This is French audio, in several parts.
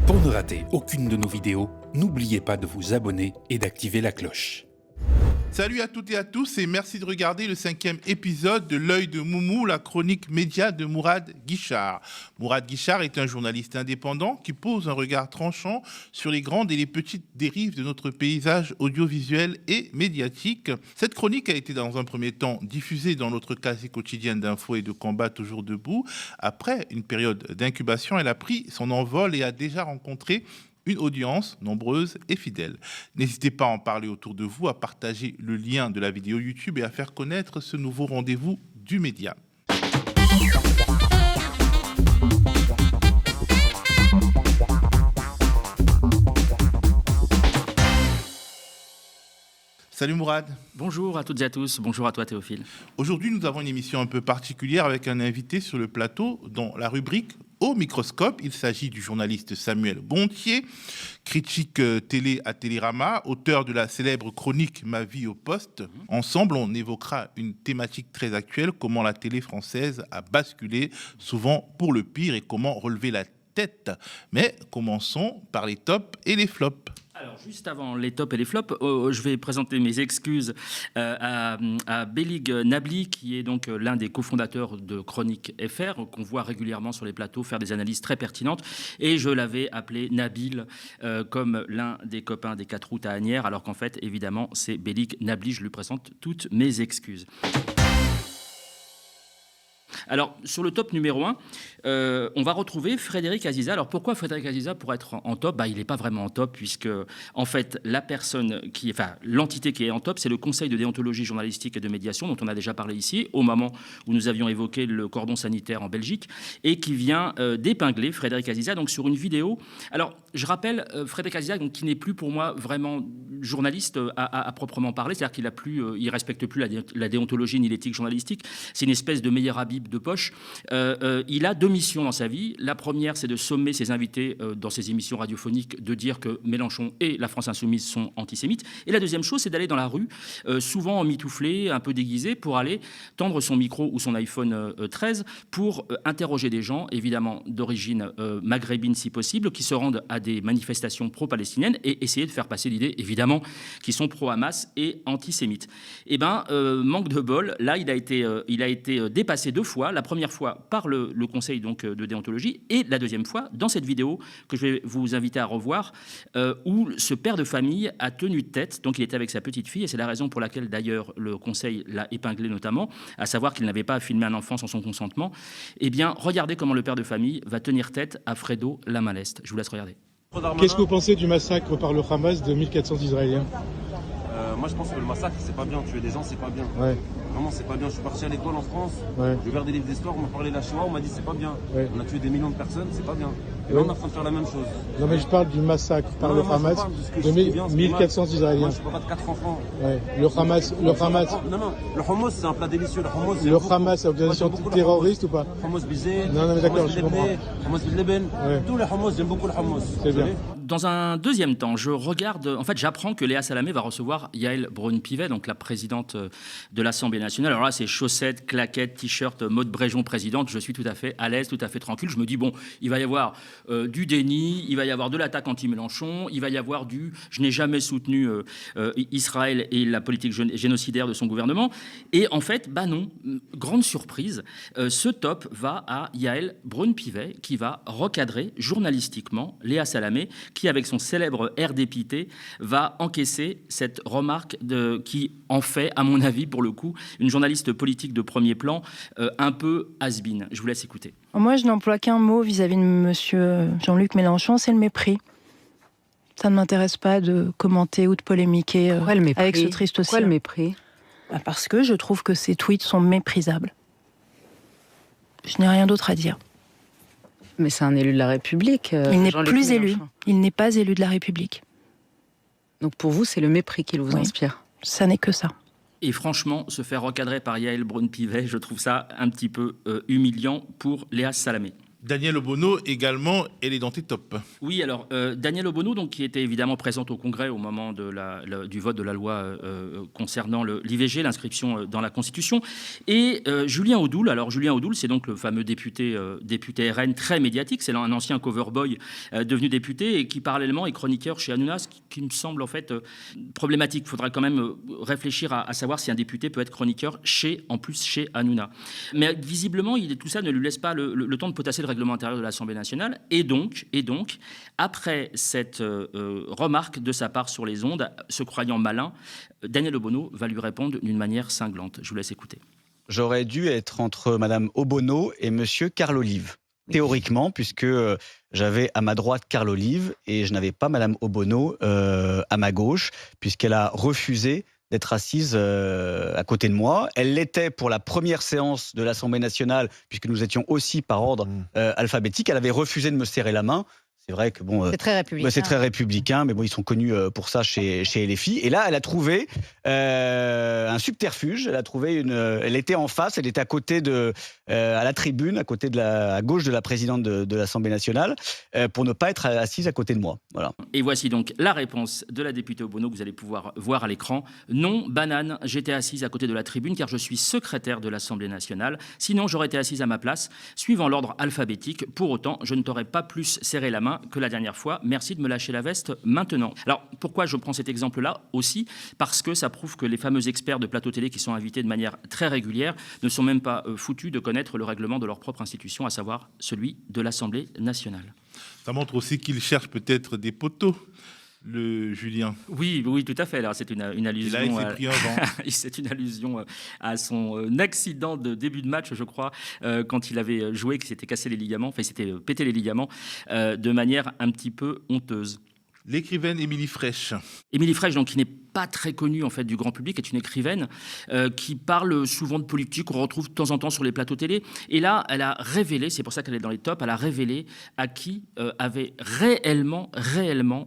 Pour ne rater aucune de nos vidéos, n'oubliez pas de vous abonner et d'activer la cloche. Salut à toutes et à tous et merci de regarder le 5e épisode de L'œil de Moumou, la chronique média de Mourad Guichard. Mourad Guichard est un journaliste indépendant qui pose un regard tranchant sur les grandes et les petites dérives de notre paysage audiovisuel et médiatique. Cette chronique a été dans un premier temps diffusée dans notre casier quotidien d'infos et de combat toujours debout. Après une période d'incubation, elle a pris son envol et a déjà rencontré une audience nombreuse et fidèle. N'hésitez pas à en parler autour de vous, à partager le lien de la vidéo YouTube et à faire connaître ce nouveau rendez-vous du média. Salut Mourad. Bonjour à toutes et à tous, bonjour à toi Théophile. Aujourd'hui, nous avons une émission un peu particulière avec un invité sur le plateau dans la rubrique Au microscope. Il s'agit du journaliste Samuel Gontier, critique télé à Télérama, auteur de la célèbre chronique Ma vie au poste. Ensemble, on évoquera une thématique très actuelle, comment la télé française a basculé, souvent pour le pire, et comment relever la tête. Mais commençons par les tops et les flops. Alors, juste avant les tops et les flops, je vais présenter mes excuses à Belig Nabli, qui est donc l'un des cofondateurs de Chronique FR, qu'on voit régulièrement sur les plateaux faire des analyses très pertinentes. Et je l'avais appelé Nabil, comme l'un des copains des 4 routes à Asnières, alors qu'en fait, évidemment, c'est Belig Nabli. Je lui présente toutes mes excuses. Alors, sur le top numéro 1, on va retrouver Frédéric Aziza. Alors, pourquoi Frédéric Aziza pour être en top ? Il n'est pas vraiment en top, puisque, en fait, l'entité qui est en top, c'est le Conseil de déontologie journalistique et de médiation, dont on a déjà parlé ici, au moment où nous avions évoqué le cordon sanitaire en Belgique, et qui vient d'épingler Frédéric Aziza, donc sur une vidéo. Alors, je rappelle, Frédéric Aziza, donc, qui n'est plus pour moi vraiment journaliste à proprement parler, c'est-à-dire qu'il il respecte plus la déontologie ni l'éthique journalistique. C'est une espèce de meilleur habib de poche. Il a 2 missions dans sa vie. La première, c'est de sommer ses invités dans ses émissions radiophoniques, de dire que Mélenchon et la France Insoumise sont antisémites. Et la deuxième chose, c'est d'aller dans la rue, souvent emmitouflé, un peu déguisé, pour aller tendre son micro ou son iPhone 13 pour interroger des gens, évidemment d'origine maghrébine si possible, qui se rendent à des manifestations pro-palestiniennes et essayer de faire passer l'idée, évidemment, qu'ils sont pro-Hamas et antisémites. Eh bien, manque de bol, là, il a été dépassé 2 fois. La première fois par le conseil donc, de déontologie et la deuxième fois dans cette vidéo que je vais vous inviter à revoir où ce père de famille a tenu tête, donc il était avec sa petite fille et c'est la raison pour laquelle d'ailleurs le conseil l'a épinglé notamment, à savoir qu'il n'avait pas filmé un enfant sans son consentement. Eh bien, regardez comment le père de famille va tenir tête à Fredo Lamaleste. Je vous laisse regarder. Qu'est-ce que vous pensez du massacre par le Hamas de 1400 Israéliens ? Moi je pense que le massacre c'est pas bien, tuer des gens c'est pas bien. Ouais. Vraiment c'est pas bien. Je suis parti à l'école en France, j'ai ouvert des livres d'histoire, on m'a parlé de la Shoah, on m'a dit c'est pas bien. Ouais. On a tué des millions de personnes, c'est pas bien. Et là on est en train de faire la même chose. Non mais je parle du massacre par le Hamas de 1400 Israéliens. Moi je suis papa de 4 enfants. Ouais. Le Hamas. Non, le hummus c'est un plat délicieux. Le Hamas c'est une organisation terroriste ou pas? Hummus bisé. Non mais d'accord, je comprends. Hummus bileben. Tous les hummus, j'aime beaucoup le hummus. C'est bien. Dans un deuxième temps, j'apprends que Léa Salamé va recevoir Yaël Braun-Pivet, donc la présidente de l'Assemblée nationale. Alors là, c'est chaussettes, claquettes, t-shirt, mode Bréjon présidente. Je suis tout à fait à l'aise, tout à fait tranquille. Je me dis, bon, il va y avoir du déni, il va y avoir de l'attaque anti-Mélenchon, il va y avoir je n'ai jamais soutenu Israël et la politique génocidaire de son gouvernement. Et en fait, non, grande surprise, ce top va à Yaël Braun-Pivet, qui va recadrer journalistiquement Léa Salamé, qui, avec son célèbre air dépité, va encaisser cette remarque qui en fait, à mon avis, pour le coup, une journaliste politique de premier plan, un peu has-been. Je vous laisse écouter. Moi, je n'emploie qu'un mot vis-à-vis de monsieur Jean-Luc Mélenchon, c'est le mépris. Ça ne m'intéresse pas de commenter ou de polémiquer avec ce triste Pourquoi le mépris ? Parce que je trouve que ces tweets sont méprisables. Je n'ai rien d'autre à dire. Mais c'est un élu de la République. Il n'est plus élu. Il n'est pas élu de la République. Donc pour vous, c'est le mépris qui vous inspire ? Ça n'est que ça. Et franchement, se faire recadrer par Yaël Braun-Pivet, je trouve ça un petit peu humiliant pour Léa Salamé. Danielle Obono également, elle est dans tes tops. Oui, alors Danielle Obono, donc, qui était évidemment présente au Congrès au moment du vote de la loi concernant l'IVG, l'inscription dans la Constitution, et Julien Audoul. Alors Julien Audoul, c'est donc le fameux député RN très médiatique, c'est un ancien coverboy devenu député et qui parallèlement est chroniqueur chez Hanouna, ce qui me semble en fait problématique. Il faudra quand même réfléchir à savoir si un député peut être chroniqueur chez Hanouna. Mais visiblement, tout ça ne lui laisse pas le temps de potasser le règlement intérieur de l'Assemblée nationale. Et donc, après cette remarque de sa part sur les ondes, se croyant malin, Danielle Obono va lui répondre d'une manière cinglante. Je vous laisse écouter. J'aurais dû être entre Madame Obono et Monsieur Carl Olive. Théoriquement, puisque j'avais à ma droite Carl Olive et je n'avais pas Madame Obono à ma gauche, puisqu'elle a refusé d'être assise à côté de moi. Elle l'était pour la première séance de l'Assemblée nationale, puisque nous étions aussi par ordre alphabétique. Elle avait refusé de me serrer la main. C'est vrai que bon, c'est très républicain. C'est très républicain, mais bon, ils sont connus pour ça chez LFI. Et là, elle a trouvé un subterfuge. Elle était en face, elle était à côté à la tribune, à gauche de la présidente de l'Assemblée nationale, pour ne pas être assise à côté de moi. Voilà. Et voici donc la réponse de la députée Obono que vous allez pouvoir voir à l'écran. Non, banane, j'étais assise à côté de la tribune car je suis secrétaire de l'Assemblée nationale. Sinon, j'aurais été assise à ma place, suivant l'ordre alphabétique. Pour autant, je ne t'aurais pas plus serré la main que la dernière fois. Merci de me lâcher la veste maintenant. Alors, pourquoi je prends cet exemple-là aussi? Parce que ça prouve que les fameux experts de plateau télé qui sont invités de manière très régulière ne sont même pas foutus de connaître le règlement de leur propre institution, à savoir celui de l'Assemblée nationale. Ça montre aussi qu'il cherche peut-être des poteaux, le Julien. Oui, tout à fait. Alors, c'est une allusion. Et là, il s'est pris un vent. C'est une allusion à son accident de début de match, je crois, quand il avait joué, qu'il s'était cassé les ligaments, enfin, il s'était pété les ligaments, de manière un petit peu honteuse. L'écrivaine Émilie Frèche. Émilie Frèche, donc, qui n'est pas très connue en fait du grand public, est une écrivaine qui parle souvent de politique, qu'on retrouve de temps en temps sur les plateaux télé. Et là, elle a révélé, c'est pour ça qu'elle est dans les tops, elle a révélé à qui avaient réellement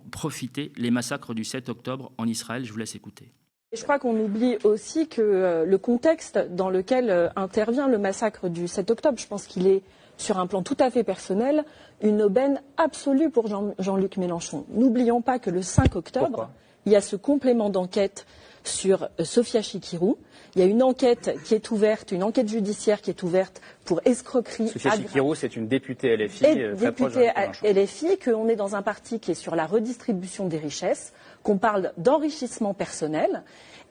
profité les massacres du 7 octobre en Israël. Je vous laisse écouter. Je crois qu'on oublie aussi que le contexte dans lequel intervient le massacre du 7 octobre, je pense qu'il est, sur un plan tout à fait personnel, une aubaine absolue pour Jean-Luc Mélenchon. N'oublions pas que le 5 octobre, il y a ce complément d'enquête sur Sophia Chikirou. Il y a une enquête qui est ouverte, une enquête judiciaire qui est ouverte pour escroquerie. Sophia Chikirou, c'est une députée LFI. Députée LFI, qu'on est dans un parti qui est sur la redistribution des richesses, qu'on parle d'enrichissement personnel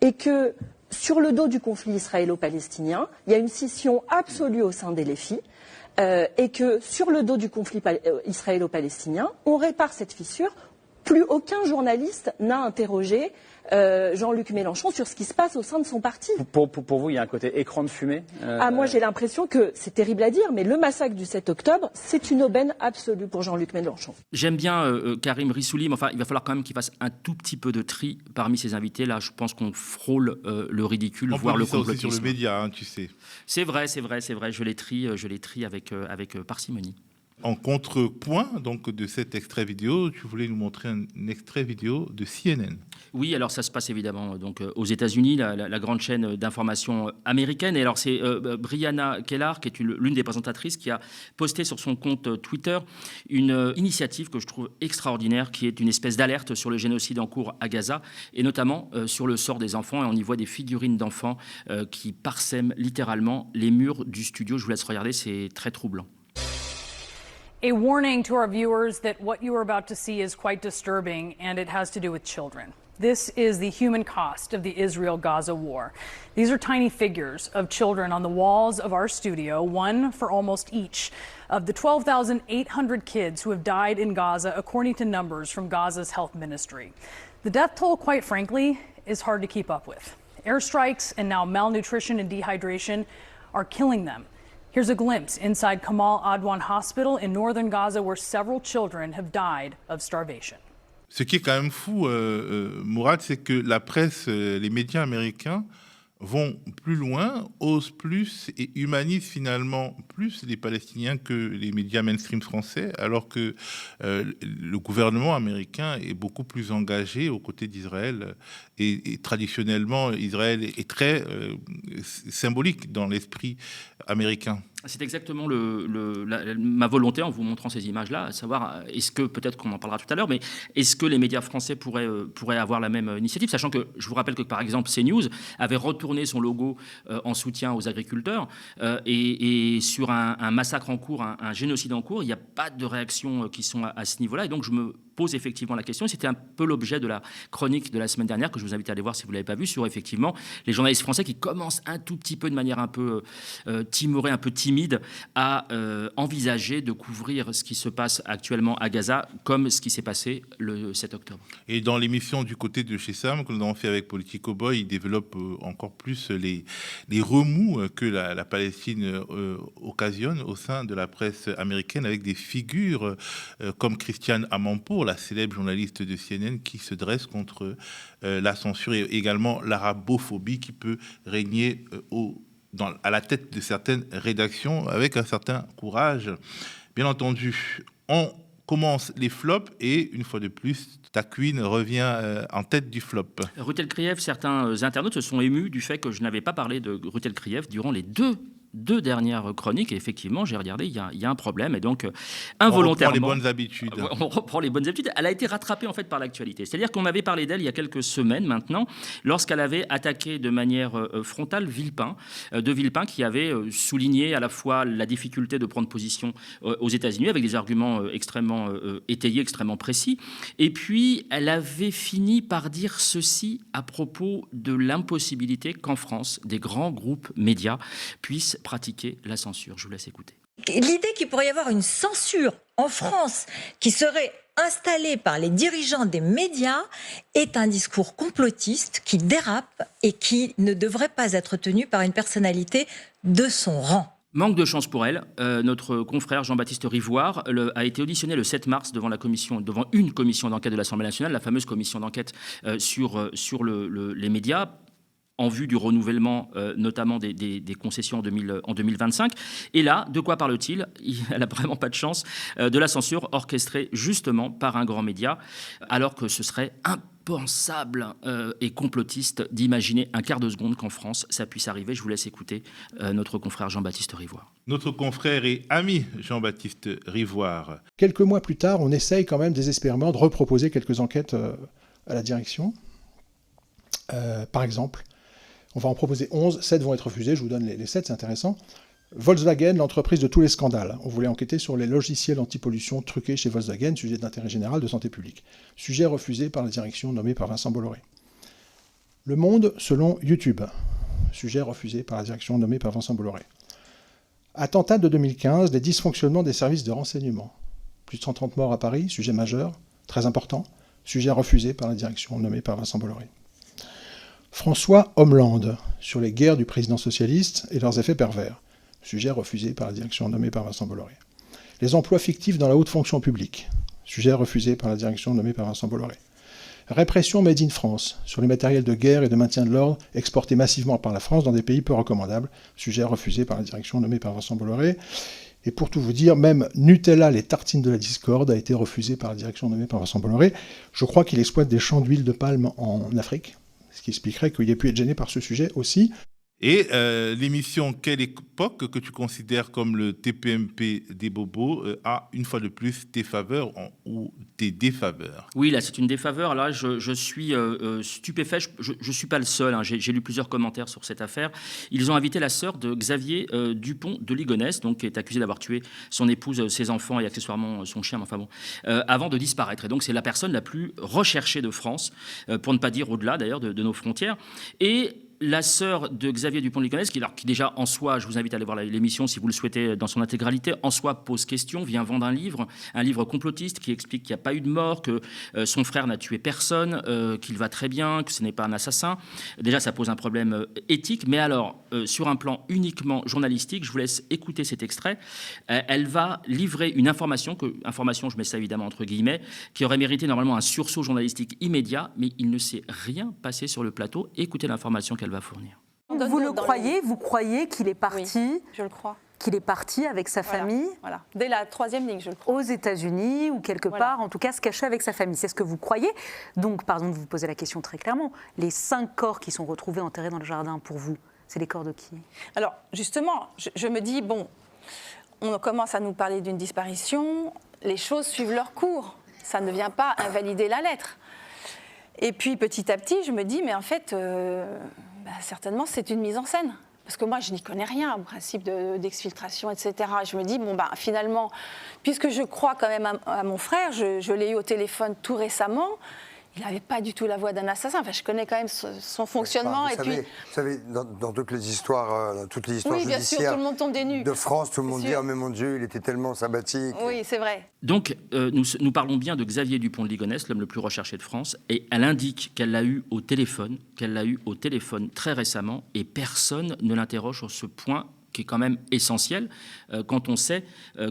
et que sur le dos du conflit israélo-palestinien, il y a une scission absolue au sein des LFI. Et que sur le dos du conflit israélo-palestinien, on répare cette fissure. Plus aucun journaliste n'a interrogé Jean-Luc Mélenchon sur ce qui se passe au sein de son parti. Pour vous, il y a un côté écran de fumée Moi, j'ai l'impression que, c'est terrible à dire, mais le massacre du 7 octobre, c'est une aubaine absolue pour Jean-Luc Mélenchon. J'aime bien Karim Rissouli, mais enfin, il va falloir quand même qu'il fasse un tout petit peu de tri parmi ses invités. Là, je pense qu'on frôle le ridicule, voire le complotisme. On peut dire ça aussi sur le média, hein, tu sais. C'est vrai. Je les trie avec parcimonie. En contrepoint donc de cet extrait vidéo, tu voulais nous montrer un extrait vidéo de CNN. Oui, alors ça se passe évidemment donc aux États-Unis, la grande chaîne d'information américaine. Et alors c'est Brianna Kellar, qui est l'une des présentatrices, qui a posté sur son compte Twitter une initiative que je trouve extraordinaire, qui est une espèce d'alerte sur le génocide en cours à Gaza, et notamment sur le sort des enfants. Et on y voit des figurines d'enfants qui parsèment littéralement les murs du studio. Je vous laisse regarder, c'est très troublant. A warning to our viewers that what you are about to see is quite disturbing, and it has to do with children. This is the human cost of the Israel-Gaza war. These are tiny figures of children on the walls of our studio, one for almost each of the 12,800 kids who have died in Gaza, according to numbers from Gaza's health ministry. The death toll, quite frankly, is hard to keep up with. Airstrikes and now malnutrition and dehydration are killing them. Here's a glimpse inside Kamal Adwan Hospital in northern Gaza, where several children have died of starvation. Ce qui est quand même fou, Mourad, c'est que la presse, les médias américains vont plus loin, osent plus et humanisent finalement plus les Palestiniens que les médias mainstream français, alors que le gouvernement américain est beaucoup plus engagé aux côtés d'Israël. Et traditionnellement, Israël est très symbolique dans l'esprit américain. C'est exactement ma volonté en vous montrant ces images-là, à savoir, est-ce que, peut-être qu'on en parlera tout à l'heure, mais est-ce que les médias français pourraient avoir la même initiative, sachant que je vous rappelle que, par exemple, CNews avait retourné son logo en soutien aux agriculteurs, et sur un massacre en cours, un génocide en cours, il n'y a pas de réactions qui sont à ce niveau-là, et donc je me pose effectivement la question. C'était un peu l'objet de la chronique de la semaine dernière, que je vous invite à aller voir si vous ne l'avez pas vu, sur effectivement les journalistes français qui commencent un tout petit peu de manière un peu timorée, un peu timide, à envisager de couvrir ce qui se passe actuellement à Gaza, comme ce qui s'est passé le 7 octobre. Et dans l'émission Du côté de chez Sam, que nous avons fait avec Politico Boy, il développe encore plus les remous que la Palestine occasionne au sein de la presse américaine, avec des figures comme Christiane Amanpour, la célèbre journaliste de CNN, qui se dresse contre la censure et également l'arabophobie qui peut régner à la tête de certaines rédactions avec un certain courage. Bien entendu, on commence les flops et une fois de plus, ta queen revient en tête du flop. Ruth El-Kriev, certains internautes se sont émus du fait que je n'avais pas parlé de Ruth El-Kriev durant les deux dernières chroniques, et effectivement, j'ai regardé, il y a un problème, et donc involontairement... On reprend les bonnes habitudes. On reprend les bonnes habitudes. Elle a été rattrapée, en fait, par l'actualité. C'est-à-dire qu'on avait parlé d'elle il y a quelques semaines, maintenant, lorsqu'elle avait attaqué de manière frontale de Villepin, qui avait souligné à la fois la difficulté de prendre position aux États-Unis, avec des arguments extrêmement étayés, extrêmement précis, et puis elle avait fini par dire ceci à propos de l'impossibilité qu'en France, des grands groupes médias puissent pratiquer la censure. Je vous laisse écouter. L'idée qu'il pourrait y avoir une censure en France qui serait installée par les dirigeants des médias est un discours complotiste qui dérape et qui ne devrait pas être tenu par une personnalité de son rang. Manque de chance pour elle. Notre confrère Jean-Baptiste Rivoire a été auditionné le 7 mars devant une commission d'enquête de l'Assemblée nationale, la fameuse commission d'enquête sur les médias, en vue du renouvellement notamment des concessions en 2025. Et là, de quoi parle-t-il ? Elle n'a vraiment pas de chance de la censure orchestrée justement par un grand média, alors que ce serait impensable et complotiste d'imaginer un quart de seconde qu'en France, ça puisse arriver. Je vous laisse écouter notre confrère Jean-Baptiste Rivoire. Notre confrère et ami Jean-Baptiste Rivoire. Quelques mois plus tard, on essaye quand même désespérément de reproposer quelques enquêtes à la direction. Par exemple, on va en proposer 11, 7 vont être refusés, je vous donne les 7, c'est intéressant. Volkswagen, l'entreprise de tous les scandales. On voulait enquêter sur les logiciels anti-pollution truqués chez Volkswagen, sujet d'intérêt général de santé publique. Sujet refusé par la direction nommée par Vincent Bolloré. Le Monde selon YouTube. Sujet refusé par la direction nommée par Vincent Bolloré. Attentat de 2015, les dysfonctionnements des services de renseignement. Plus de 130 morts à Paris, sujet majeur, très important. Sujet refusé par la direction nommée par Vincent Bolloré. François Homeland, sur les guerres du président socialiste et leurs effets pervers. Sujet refusé par la direction nommée par Vincent Bolloré. Les emplois fictifs dans la haute fonction publique. Sujet refusé par la direction nommée par Vincent Bolloré. Répression made in France, sur les matériels de guerre et de maintien de l'ordre exportés massivement par la France dans des pays peu recommandables. Sujet refusé par la direction nommée par Vincent Bolloré. Et pour tout vous dire, même Nutella, les tartines de la discorde, a été refusé par la direction nommée par Vincent Bolloré. Je crois qu'il exploite des champs d'huile de palme en Afrique, ce qui expliquerait qu'il ait pu être gêné par ce sujet aussi. Et l'émission Quelle époque, que tu considères comme le TPMP des bobos, a une fois de plus tes faveurs ou tes défaveurs. Oui, là c'est une défaveur. Là je suis stupéfait, je ne suis pas le seul, hein. J'ai lu plusieurs commentaires sur cette affaire. Ils ont invité la sœur de Xavier Dupont de Ligonnès, donc, qui est accusé d'avoir tué son épouse, ses enfants et accessoirement son chien, enfin bon, avant de disparaître. Et donc c'est la personne la plus recherchée de France, pour ne pas dire au-delà d'ailleurs de nos frontières. Et la sœur de Xavier Dupont de Ligonnès, qui déjà en soi, je vous invite à aller voir l'émission si vous le souhaitez dans son intégralité, en soi pose question, vient vendre un livre complotiste qui explique qu'il n'y a pas eu de mort, que son frère n'a tué personne, qu'il va très bien, que ce n'est pas un assassin. Déjà, ça pose un problème éthique, mais alors, sur un plan uniquement journalistique, je vous laisse écouter cet extrait. Elle va livrer une information, je mets ça évidemment entre guillemets, qui aurait mérité normalement un sursaut journalistique immédiat, mais il ne s'est rien passé sur le plateau. Écoutez l'information qu'elle va fournir. Vous le croyez ? Vous croyez qu'il est parti ? Oui, je le crois. Qu'il est parti avec sa famille ? Voilà. Dès la 3e ligne, je le crois. Aux États-Unis ou quelque part, en tout cas, se cacher avec sa famille. C'est ce que vous croyez ? Donc, pardon de vous poser la question très clairement. Les 5 corps qui sont retrouvés enterrés dans le jardin, pour vous, c'est les corps de qui ? Alors, justement, je me dis, bon, on commence à nous parler d'une disparition, les choses suivent leur cours. Ça ne vient pas invalider la lettre. Et puis petit à petit, je me dis, mais en fait, certainement c'est une mise en scène. Parce que moi, je n'y connais rien au principe d'exfiltration, etc. Je me dis, finalement, puisque je crois quand même à mon frère, je l'ai eu au téléphone tout récemment, il n'avait pas du tout la voix d'un assassin. Enfin, je connais quand même son fonctionnement. Vous savez, dans toutes les histoires, oui, bien sûr, tout le monde tombe des nues. De France, tout le monde dit, oh mais mon Dieu, il était tellement sympathique. Oui, c'est vrai. Donc, nous parlons bien de Xavier Dupont de Ligonnès, l'homme le plus recherché de France, et elle indique qu'elle l'a eu au téléphone très récemment, et personne ne l'interroge sur ce point qui est quand même essentiel quand on sait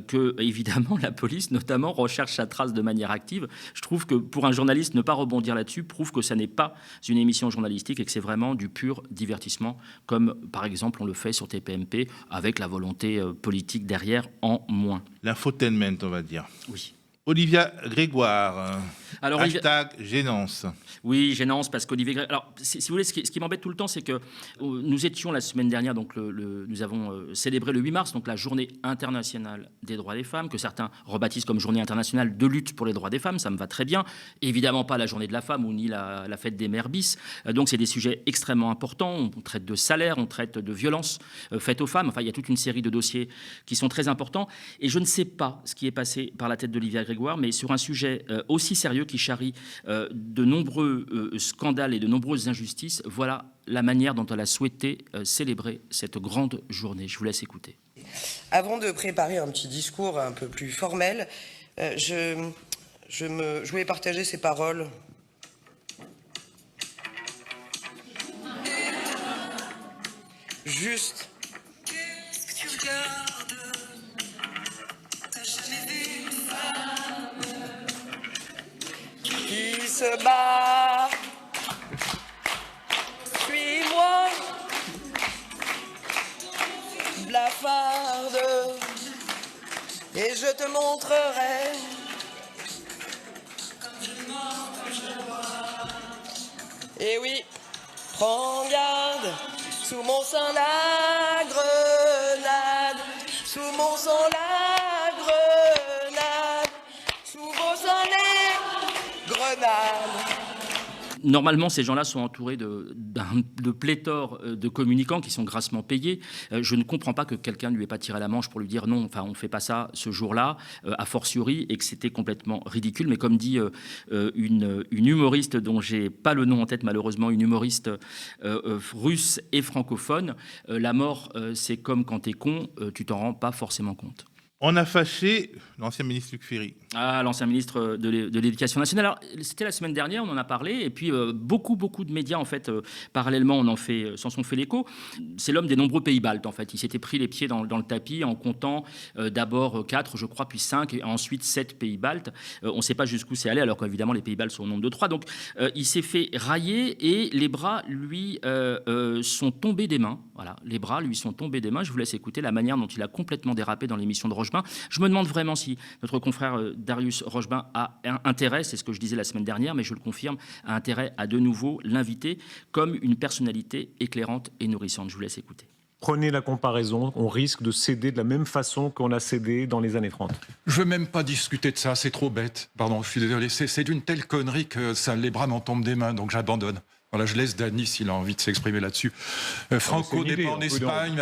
que, évidemment, la police, notamment, recherche sa trace de manière active. Je trouve que pour un journaliste, ne pas rebondir là-dessus prouve que ça n'est pas une émission journalistique et que c'est vraiment du pur divertissement, comme, par exemple, on le fait sur TPMP, avec la volonté politique derrière en moins. L'infotainment, on va dire. Oui. Olivia Grégoire, alors, hashtag gênance. Oui, gênance, parce qu'Olivier Grégoire... Alors, si vous voulez, ce qui m'embête tout le temps, c'est que nous étions la semaine dernière, donc nous avons célébré le 8 mars, donc la journée internationale des droits des femmes, que certains rebaptisent comme journée internationale de lutte pour les droits des femmes, ça me va très bien. Évidemment pas la journée de la femme ou ni la fête des mères bis. Donc c'est des sujets extrêmement importants. On traite de salaire, on traite de violences faites aux femmes. Enfin, il y a toute une série de dossiers qui sont très importants. Et je ne sais pas ce qui est passé par la tête d'Olivia Grégoire, mais sur un sujet aussi sérieux qui charrie de nombreux scandales et de nombreuses injustices, voilà la manière dont elle a souhaité célébrer cette grande journée. Je vous laisse écouter. Avant de préparer un petit discours un peu plus formel, je voulais partager ces paroles. Juste. Qu'est-ce que tu regardes? T'as jamais vu une femme qui se bat? Suis-moi, blafarde, et je te montrerai. Et oui, prends garde, sous mon sang la grenade, sous mon sang la grenade, sous mon sang les grenades. Normalement, ces gens-là sont entourés de pléthore de communicants qui sont grassement payés. Je ne comprends pas que quelqu'un ne lui ait pas tiré la manche pour lui dire non, enfin, on ne fait pas ça ce jour-là, a fortiori, et que c'était complètement ridicule. Mais comme dit une humoriste dont je n'ai pas le nom en tête, malheureusement, une humoriste russe et francophone, la mort, c'est comme quand t'es con, tu t'en rends pas forcément compte. On a fâché l'ancien ministre Luc Ferry. Ah, l'ancien ministre de l'Éducation nationale. Alors, c'était la semaine dernière, on en a parlé, et puis beaucoup de médias, en fait, parallèlement, s'en sont fait l'écho. C'est l'homme des nombreux pays baltes, en fait. Il s'était pris les pieds dans le tapis en comptant d'abord 4, je crois, puis 5, et ensuite 7 pays baltes. On ne sait pas jusqu'où c'est allé, alors qu'évidemment, les pays baltes sont au nombre de 3. Donc, il s'est fait railler, et les bras, lui, sont tombés des mains. Voilà, les bras, lui, sont tombés des mains. Je vous laisse écouter la manière dont il a complètement dérapé dans l'émission de Rochebain. Je me demande vraiment si notre confrère Darius Rochebain a intérêt, c'est ce que je disais la semaine dernière, mais je le confirme, a intérêt à de nouveau l'inviter comme une personnalité éclairante et nourrissante. Je vous laisse écouter. Prenez la comparaison, on risque de céder de la même façon qu'on a cédé dans les années 30. Je veux même pas discuter de ça, c'est trop bête. Pardon, je suis désolé, c'est d'une telle connerie que les bras m'en tombent des mains, donc j'abandonne. Voilà, je laisse Dany s'il a envie de s'exprimer là-dessus. Franco n'est pas en Espagne,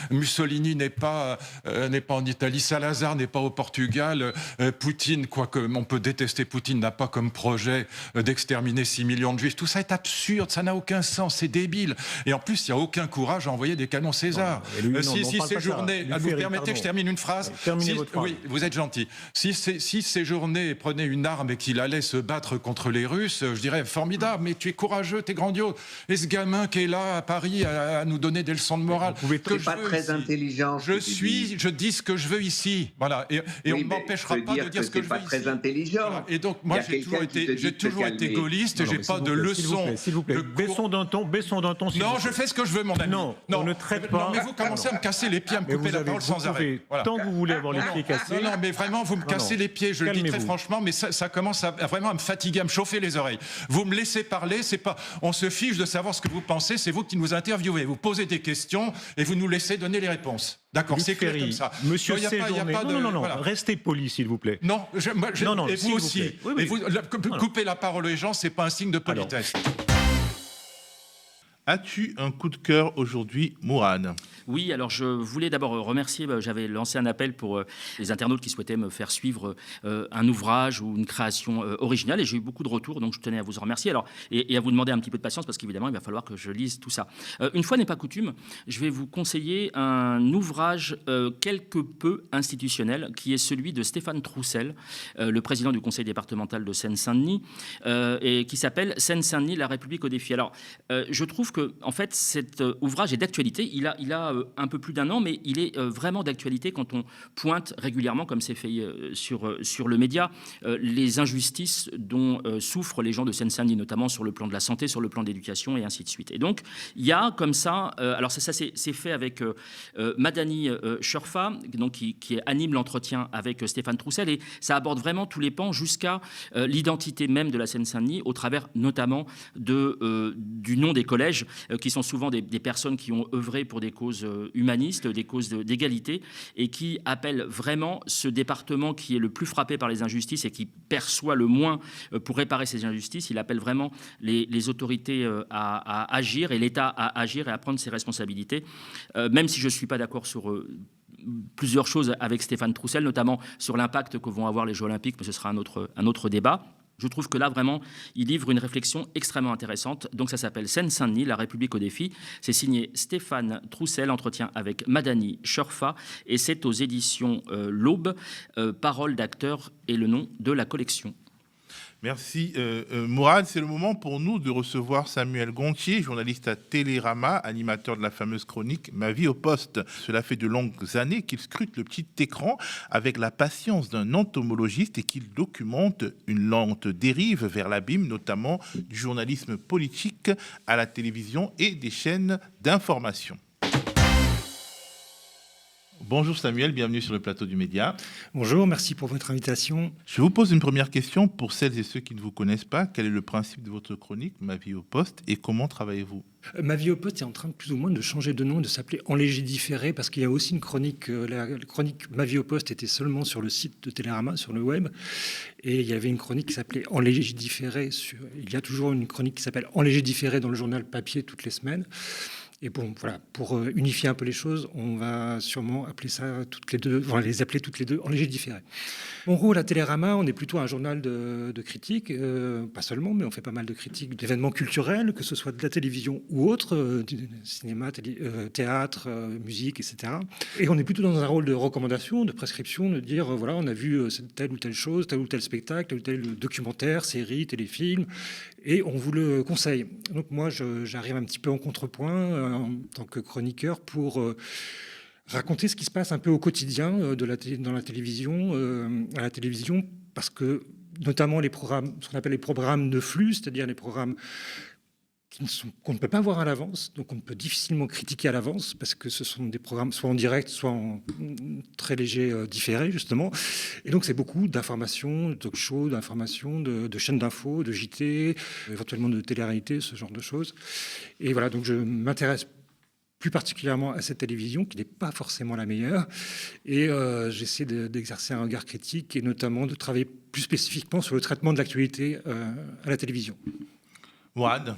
Mussolini n'est pas en Italie, Salazar n'est pas au Portugal, Poutine, quoique on peut détester Poutine, n'a pas comme projet d'exterminer 6 millions de juifs. Tout ça est absurde, ça n'a aucun sens, c'est débile. Et en plus, il n'y a aucun courage à envoyer des canons César. Si ces journées, vous permettez que je termine une phrase? Oui, vous êtes gentil. Si ces journées prenaient une arme et qu'il allait se battre contre les Russes, je dirais formidable, mais tu es courageux, t'es grandiose. Et ce gamin qui est là à Paris à nous donner des leçons de morale. Vous n'êtes pas très intelligent. Je dis ce que je veux ici. Voilà. Et on ne m'empêchera pas de dire ce que je veux ici. Très intelligent. Voilà. Et donc, moi, j'ai toujours été gaulliste et j'ai pas de leçons. S'il vous plaît, baissons d'un ton. Non, je fais ce que je veux, mon ami. Non, on ne traite pas. Non, mais vous commencez à me casser les pieds, à me couper la parole sans arrêt. Tant que vous voulez avoir les pieds cassés. Non, mais vraiment, vous me cassez les pieds, je le dis très franchement, mais ça commence vraiment à me fatiguer, à me chauffer les oreilles. Vous me laissez parler, c'est pas On se fiche de savoir ce que vous pensez, c'est vous qui nous interviewez. Vous posez des questions et vous nous laissez donner les réponses. D'accord, c'est clair comme ça. Monsieur Séjourné, non, restez poli, s'il vous plaît. Non, et vous aussi. Oui. Et vous, couper la parole aux gens, c'est pas un signe de politesse. As-tu un coup de cœur aujourd'hui, Mourad? Oui, alors je voulais d'abord remercier, j'avais lancé un appel pour les internautes qui souhaitaient me faire suivre un ouvrage ou une création originale, et j'ai eu beaucoup de retours, donc je tenais à vous en remercier et à vous demander un petit peu de patience, parce qu'évidemment, il va falloir que je lise tout ça. Une fois n'est pas coutume, je vais vous conseiller un ouvrage quelque peu institutionnel, qui est celui de Stéphane Troussel, le président du conseil départemental de Seine-Saint-Denis, et qui s'appelle « Seine-Saint-Denis, la République au défi ». Alors, je trouve que, en fait, cet ouvrage est d'actualité. Il a un peu plus d'un an, mais il est vraiment d'actualité quand on pointe régulièrement, comme c'est fait sur le média, les injustices dont souffrent les gens de Seine-Saint-Denis, notamment sur le plan de la santé, sur le plan de l'éducation, et ainsi de suite. Et donc, il y a comme ça, alors ça c'est fait avec Madani Chorfa, donc qui anime l'entretien avec Stéphane Troussel, et ça aborde vraiment tous les pans jusqu'à l'identité même de la Seine-Saint-Denis, au travers notamment du nom des collèges, qui sont souvent des personnes qui ont œuvré pour des causes humanistes, des causes d'égalité, et qui appellent vraiment ce département qui est le plus frappé par les injustices et qui perçoit le moins pour réparer ces injustices. Il appelle vraiment les autorités à agir, et l'État à agir et à prendre ses responsabilités, même si je ne suis pas d'accord sur plusieurs choses avec Stéphane Troussel, notamment sur l'impact que vont avoir les Jeux Olympiques, mais ce sera un autre débat. Je trouve que là, vraiment, il livre une réflexion extrêmement intéressante. Donc ça s'appelle Seine-Saint-Denis, la République au défi. C'est signé Stéphane Troussel, entretien avec Madani Chorfa, et c'est aux éditions L'Aube. Parole d'acteur et le nom de la collection. Merci Mourad. C'est le moment pour nous de recevoir Samuel Gontier, journaliste à Télérama, animateur de la fameuse chronique Ma vie au poste. Cela fait de longues années qu'il scrute le petit écran avec la patience d'un entomologiste et qu'il documente une lente dérive vers l'abîme, notamment du journalisme politique à la télévision et des chaînes d'information. Bonjour Samuel, bienvenue sur le plateau du Média. Bonjour, merci pour votre invitation. Je vous pose une première question pour celles et ceux qui ne vous connaissent pas. Quel est le principe de votre chronique Ma vie au poste et comment travaillez-vous? Ma vie au poste est en train plus ou moins de changer de nom, de s'appeler En léger différé, parce qu'il y a aussi une chronique, la chronique Ma vie au poste était seulement sur le site de Télérama, sur le web, et il y avait une chronique qui s'appelait En léger différé. Il y a toujours une chronique qui s'appelle En léger différé dans le journal papier toutes les semaines. Et bon, voilà, pour unifier un peu les choses, on va sûrement appeler ça toutes les deux, enfin, les appeler toutes les deux en léger différé. Mon rôle à Télérama, on est plutôt un journal de critiques, pas seulement, mais on fait pas mal de critiques d'événements culturels, que ce soit de la télévision ou autre, du cinéma, théâtre, musique, etc. Et on est plutôt dans un rôle de recommandation, de prescription, de dire, voilà, on a vu telle ou telle chose, tel ou tel spectacle, tel ou tel documentaire, série, téléfilm, et on vous le conseille. Donc moi, j'arrive un petit peu en contrepoint en tant que chroniqueur pour raconter ce qui se passe un peu au quotidien dans la télévision, à la télévision, parce que notamment les programmes, ce qu'on appelle les programmes de flux, c'est-à-dire les programmes qu'on ne peut pas voir à l'avance, donc on peut difficilement critiquer à l'avance, parce que ce sont des programmes soit en direct, soit en très léger différé, justement. Et donc c'est beaucoup d'informations, de talk-shows, d'informations, de chaînes d'infos, de JT, éventuellement de télé-réalité, ce genre de choses. Et voilà, donc je m'intéresse plus particulièrement à cette télévision, qui n'est pas forcément la meilleure, et j'essaie d'exercer un regard critique, et notamment de travailler plus spécifiquement sur le traitement de l'actualité à la télévision. Mourad.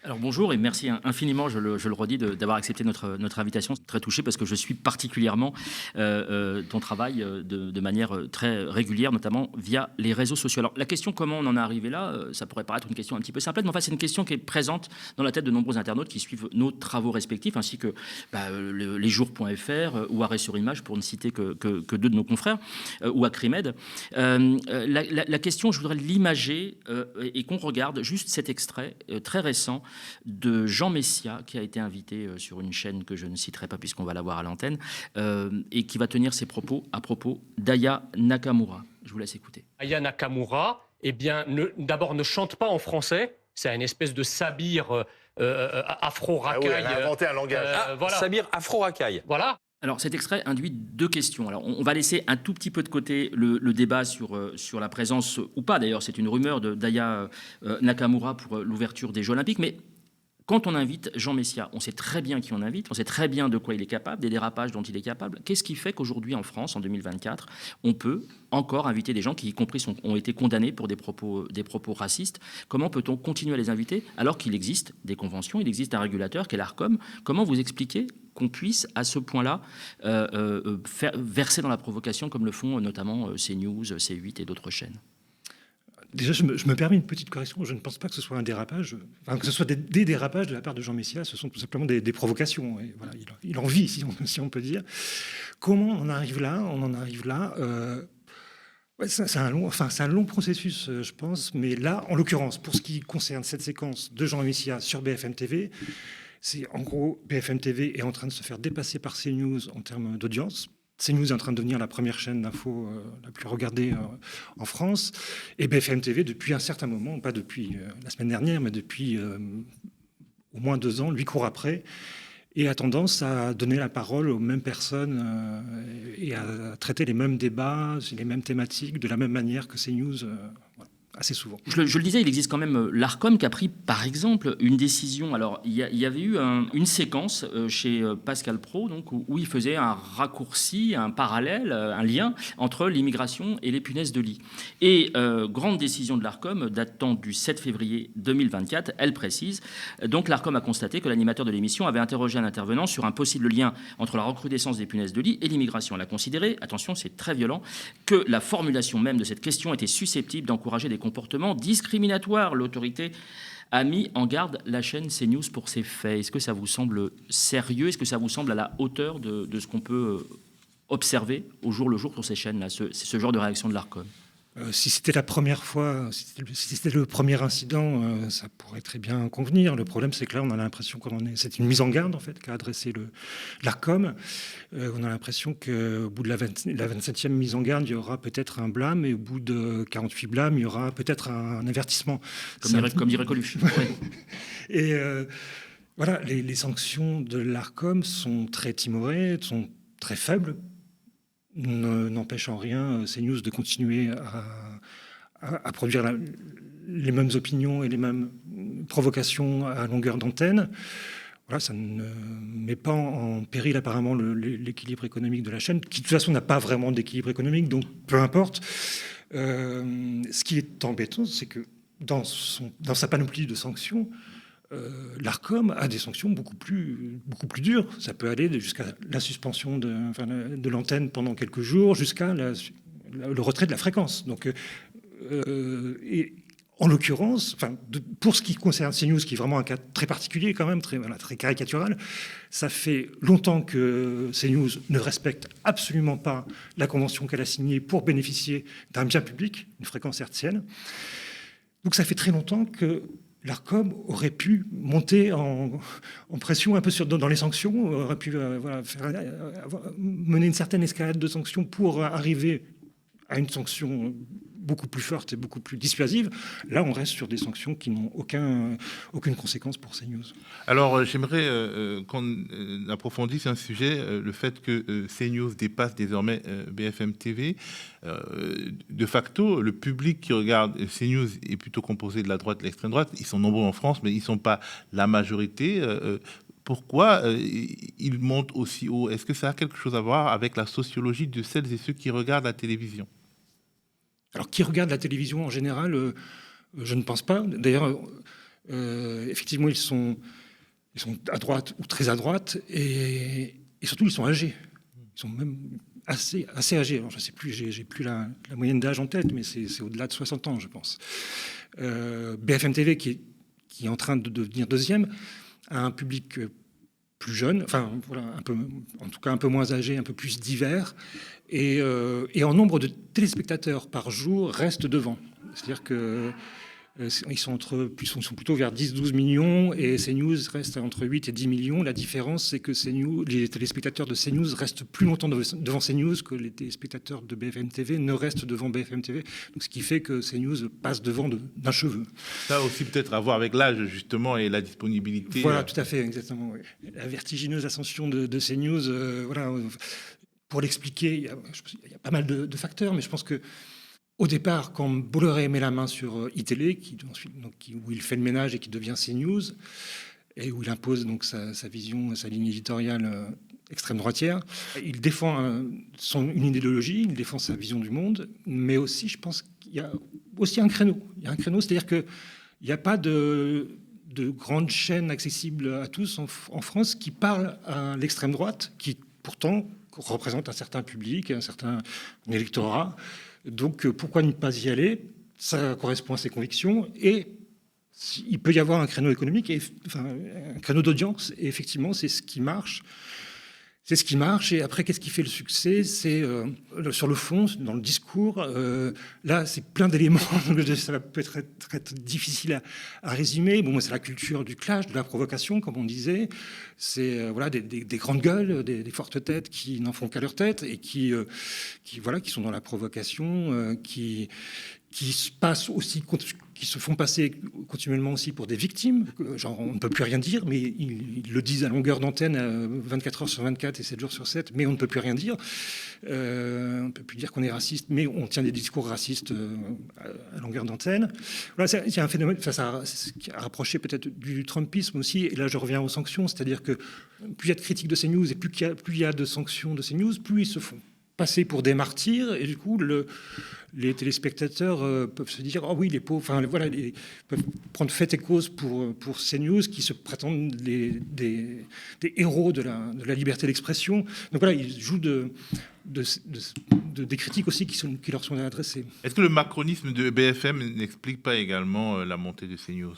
Alors bonjour et merci infiniment, je le redis, d'avoir accepté notre invitation. Très touché parce que je suis particulièrement ton travail de manière très régulière, notamment via les réseaux sociaux. Alors la question comment on en est arrivé là, ça pourrait paraître une question un petit peu simplette, mais en fait c'est une question qui est présente dans la tête de nombreux internautes qui suivent nos travaux respectifs, ainsi que lesjours.fr ou Arrêt sur Image, pour ne citer que deux de nos confrères, ou Acrimed. La question, je voudrais l'imager et qu'on regarde juste cet extrait très récent de Jean Messia, qui a été invité sur une chaîne que je ne citerai pas puisqu'on va la voir à l'antenne, et qui va tenir ses propos à propos d'Aya Nakamura. Je vous laisse écouter. Aya Nakamura, eh bien, d'abord ne chante pas en français, c'est une espèce de sabir afro-racaille. Ah oui, elle a inventé un langage. Voilà. Sabir afro-racaille. Voilà. Alors cet extrait induit 2 questions. Alors on va laisser un tout petit peu de côté le débat sur la présence, ou pas d'ailleurs, c'est une rumeur de d'Aya Nakamura pour l'ouverture des Jeux Olympiques, mais quand on invite Jean Messia, on sait très bien qui on invite, on sait très bien de quoi il est capable, des dérapages dont il est capable. Qu'est-ce qui fait qu'aujourd'hui en France, en 2024, on peut encore inviter des gens qui, y compris, ont été condamnés pour des propos racistes? Comment peut-on continuer à les inviter alors qu'il existe des conventions, il existe un régulateur qui est l'Arcom? Comment vous expliquez qu'on puisse à ce point-là verser dans la provocation comme le font notamment CNews, C8 et d'autres chaînes? Déjà, je me permets une petite correction. Je ne pense pas que ce soit un dérapage, enfin, que ce soit des dérapages de la part de Jean Messia. Ce sont tout simplement des provocations. Et voilà, il en vit, si on peut dire. Comment on en arrive là? Ouais, c'est un long processus, je pense. Mais là, en l'occurrence, pour ce qui concerne cette séquence de Jean Messia sur BFM TV, c'est en gros, BFM TV est en train de se faire dépasser par CNews en termes d'audience. CNews est en train de devenir la première chaîne d'info la plus regardée en France. Et BFM TV, depuis un certain moment, pas depuis la semaine dernière, mais depuis au moins 2 ans, lui court après et a tendance à donner la parole aux mêmes personnes et à traiter les mêmes débats, les mêmes thématiques, de la même manière que CNews. Voilà. Assez souvent. Je le disais, il existe quand même l'Arcom qui a pris, par exemple, une décision. Alors, il y avait eu une séquence chez Pascal Praud, donc, où il faisait un raccourci, un parallèle, un lien entre l'immigration et les punaises de lit. Et grande décision de l'Arcom, datant du 7 février 2024, elle précise. Donc, l'Arcom a constaté que l'animateur de l'émission avait interrogé un intervenant sur un possible lien entre la recrudescence des punaises de lit et l'immigration. Elle a considéré, attention, c'est très violent, que la formulation même de cette question était susceptible d'encourager des comportement discriminatoire. L'autorité a mis en garde la chaîne CNews pour ces faits. Est-ce que ça vous semble sérieux? Est-ce que ça vous semble à la hauteur de ce qu'on peut observer au jour le jour sur ces chaînes-là, ce genre de réaction de l'Arcom? Si c'était la première fois, si c'était le premier incident, ça pourrait très bien convenir. Le problème, c'est que là, on a l'impression c'est une mise en garde en fait qu'a adressé l'Arcom. On a l'impression qu'au bout de la 27e mise en garde, il y aura peut-être un blâme, et au bout de 48 blâmes, il y aura peut-être un avertissement. Comme dirait Coluche. Et voilà, les sanctions de l'Arcom sont très timorées, sont très faibles. N'empêche en rien CNews de continuer à produire les mêmes opinions et les mêmes provocations à longueur d'antenne. Voilà, ça ne met pas en péril apparemment l'équilibre économique de la chaîne, qui de toute façon n'a pas vraiment d'équilibre économique, donc peu importe. Ce qui est embêtant, c'est que dans sa panoplie de sanctions, l'Arcom a des sanctions beaucoup plus dures. Ça peut aller jusqu'à la suspension de l'antenne pendant quelques jours, jusqu'à le retrait de la fréquence. Donc, et en l'occurrence, pour ce qui concerne CNews, qui est vraiment un cas très particulier quand même, très caricatural, ça fait longtemps que CNews ne respecte absolument pas la convention qu'elle a signée pour bénéficier d'un bien public, une fréquence hertzienne. Donc ça fait très longtemps que l'Arcom aurait pu monter en pression un peu dans les sanctions, aurait pu mener une certaine escalade de sanctions pour arriver à une sanction beaucoup plus forte et beaucoup plus dissuasive. Là, on reste sur des sanctions qui n'ont aucune conséquence pour CNews. Alors, j'aimerais qu'on approfondisse un sujet, le fait que CNews dépasse désormais BFM TV. De facto, le public qui regarde CNews est plutôt composé de la droite et de l'extrême droite. Ils sont nombreux en France, mais ils ne sont pas la majorité. Pourquoi ils montent aussi haut? Est-ce que ça a quelque chose à voir avec la sociologie de celles et ceux qui regardent la télévision? Alors, qui regarde la télévision en général, je ne pense pas. D'ailleurs, effectivement, ils sont à droite ou très à droite, et surtout, ils sont âgés. Ils sont même assez âgés. Alors, je ne sais plus, j'ai plus la moyenne d'âge en tête, mais c'est au-delà de 60 ans, je pense. BFM TV, qui est en train de devenir deuxième, a un public plus jeune, en tout cas un peu moins âgé, un peu plus divers, et en nombre de téléspectateurs par jour reste devant. C'est-à-dire que Ils sont plutôt vers 10-12 millions et CNews reste entre 8 et 10 millions. La différence, c'est que les téléspectateurs de CNews restent plus longtemps devant CNews que les téléspectateurs de BFM TV ne restent devant BFM TV. Donc, ce qui fait que CNews passe devant d'un cheveu. Ça aussi peut-être à voir avec l'âge, justement, et la disponibilité. Voilà, tout à fait, exactement. Oui. La vertigineuse ascension de CNews, voilà, pour l'expliquer, il y a pas mal de facteurs, mais je pense que au départ, quand Bolloré met la main sur iTélé, où il fait le ménage et qui devient CNews, et où il impose donc sa vision, sa ligne éditoriale extrême droitière, il défend une idéologie, il défend sa vision du monde, mais aussi, je pense qu'il y a aussi un créneau. Il y a un créneau, c'est-à-dire qu'il n'y a pas de grandes chaînes accessibles à tous en France qui parlent à l'extrême droite, qui pourtant représente un certain public, un certain électorat. Donc, pourquoi ne pas y aller? Ça correspond à ses convictions et il peut y avoir un créneau économique, un créneau d'audience. Et effectivement, c'est ce qui marche. C'est ce qui marche. Et après, qu'est-ce qui fait le succès? C'est sur le fond, dans le discours. Là, c'est plein d'éléments. Ça peut être très difficile à résumer. Bon, c'est la culture du clash, de la provocation, comme on disait. C'est voilà, des grandes gueules, des fortes têtes qui n'en font qu'à leur tête et qui sont dans la provocation, qui se passent aussi, qui se font passer continuellement aussi pour des victimes. Genre, on ne peut plus rien dire, mais ils le disent à longueur d'antenne, 24 heures sur 24 et 7 jours sur 7, mais on ne peut plus rien dire. On ne peut plus dire qu'on est raciste, mais on tient des discours racistes à longueur d'antenne. Voilà, c'est un phénomène, ça a rapproché peut-être du trumpisme aussi, et là je reviens aux sanctions, c'est-à-dire que plus il y a de critiques de CNews et plus il y a de sanctions de CNews, plus ils se font passer pour des martyrs, et du coup les téléspectateurs peuvent se dire oui, les pauvres, enfin voilà, ils peuvent prendre fait et cause pour CNews qui se prétendent des héros de la liberté d'expression. Donc voilà, ils jouent des critiques aussi qui leur sont adressées. Est-ce que le macronisme de BFM n'explique pas également la montée de CNews?